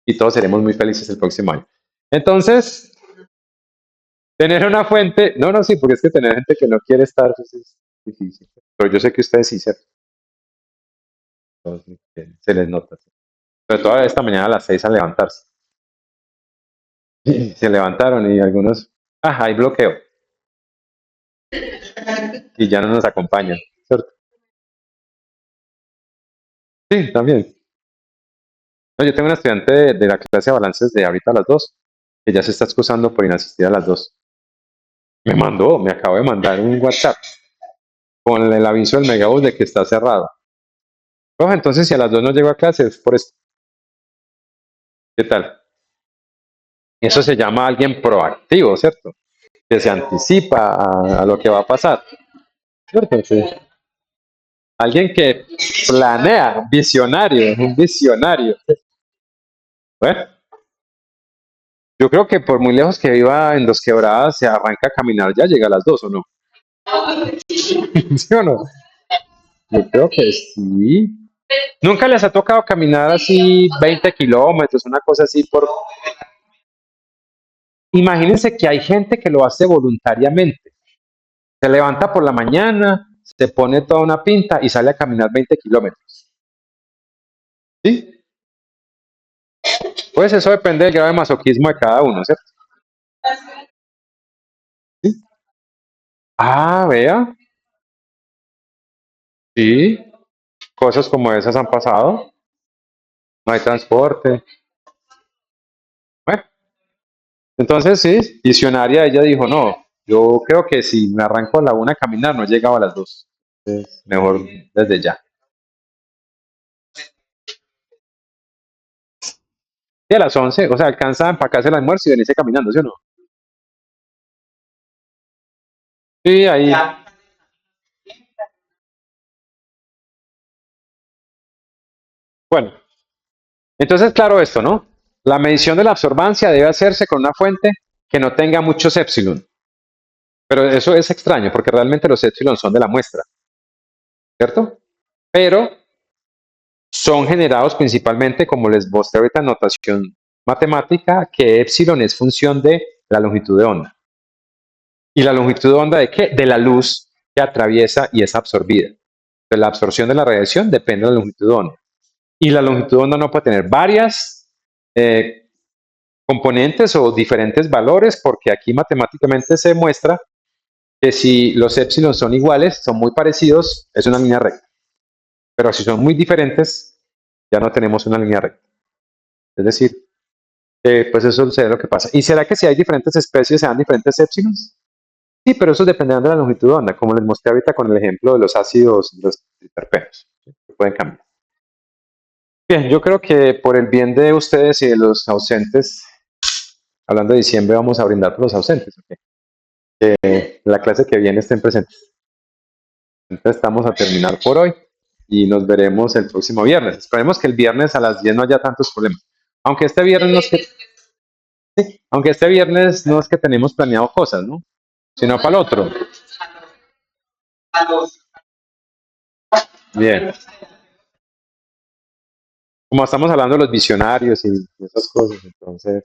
Y todos seremos muy felices el próximo año. Entonces, tener una fuente, no, no, sí, porque es que tener gente que no quiere estar, pues es difícil. Pero yo sé que ustedes sí, ¿cierto? Entonces, se les nota. Pero toda esta mañana a las 6 a levantarse. Se levantaron y algunos, hay bloqueo. Y ya no nos acompañan, ¿cierto? Sí, también. No, yo tengo una estudiante de la clase de balances de ahorita a las 2 que ya se está excusando por inasistir a las 2. Me acabo de mandar un WhatsApp con el aviso del Megabus de que está cerrado. Oh, entonces si a las 2 no llego a clase es por esto. ¿Qué tal? Eso se llama alguien proactivo, ¿cierto? Que se anticipa a lo que va a pasar, ¿cierto? Sí. Alguien que planea, visionario, un visionario. Bueno, yo creo que por muy lejos que viva en Dos Quebradas, se arranca a caminar, ya llega a las 2 o no. ¿Sí o no? Yo creo que sí. Nunca les ha tocado caminar así 20 kilómetros, una cosa así por... Imagínense que hay gente que lo hace voluntariamente. Se levanta por la mañana, se pone toda una pinta y sale a caminar 20 kilómetros. ¿Sí? Pues eso depende del grado de masoquismo de cada uno, ¿cierto? ¿Sí? Ah, vea, sí, cosas como esas han pasado. No hay transporte. Bueno, entonces sí, visionaria, ella dijo, no, yo creo que si me arranco a la una a caminar, no llegaba a las 2. Entonces, mejor desde ya. Y a las 11, o sea, alcanza a empacarse el almuerzo y venirse caminando, ¿sí o no? Sí, ahí. Bueno, entonces, claro esto, ¿no? La medición de la absorbancia debe hacerse con una fuente que no tenga muchos épsilon. Pero eso es extraño porque realmente los épsilon son de la muestra, ¿cierto? Pero son generados principalmente, como les mostré ahorita en notación matemática, que epsilon es función de la longitud de onda. ¿Y la longitud de onda de qué? De la luz que atraviesa y es absorbida. Entonces, la absorción de la radiación depende de la longitud de onda. Y la longitud de onda no puede tener varias eh, componentes o diferentes valores, porque aquí matemáticamente se muestra que si los épsilon son iguales, son muy parecidos, es una línea recta. Pero si son muy diferentes, ya no tenemos una línea recta. Es decir, pues eso es lo que pasa. ¿Y será que si hay diferentes especies se dan diferentes épsilons? Sí, pero eso dependerá de la longitud de onda, como les mostré ahorita con el ejemplo de los ácidos, de los terpenos, ¿sí? Que pueden cambiar. Bien, yo creo que por el bien de ustedes y de los ausentes, hablando de diciembre, vamos a brindar por los ausentes, ¿ok? La clase que viene estén presentes. Entonces estamos a terminar por hoy y nos veremos el próximo viernes. Esperemos que el viernes a las 10 no haya tantos problemas. Aunque este viernes no es que, aunque este viernes no es que tenemos planeado cosas, ¿no? Sino para el otro. Bien. Como estamos hablando de los visionarios y esas cosas, entonces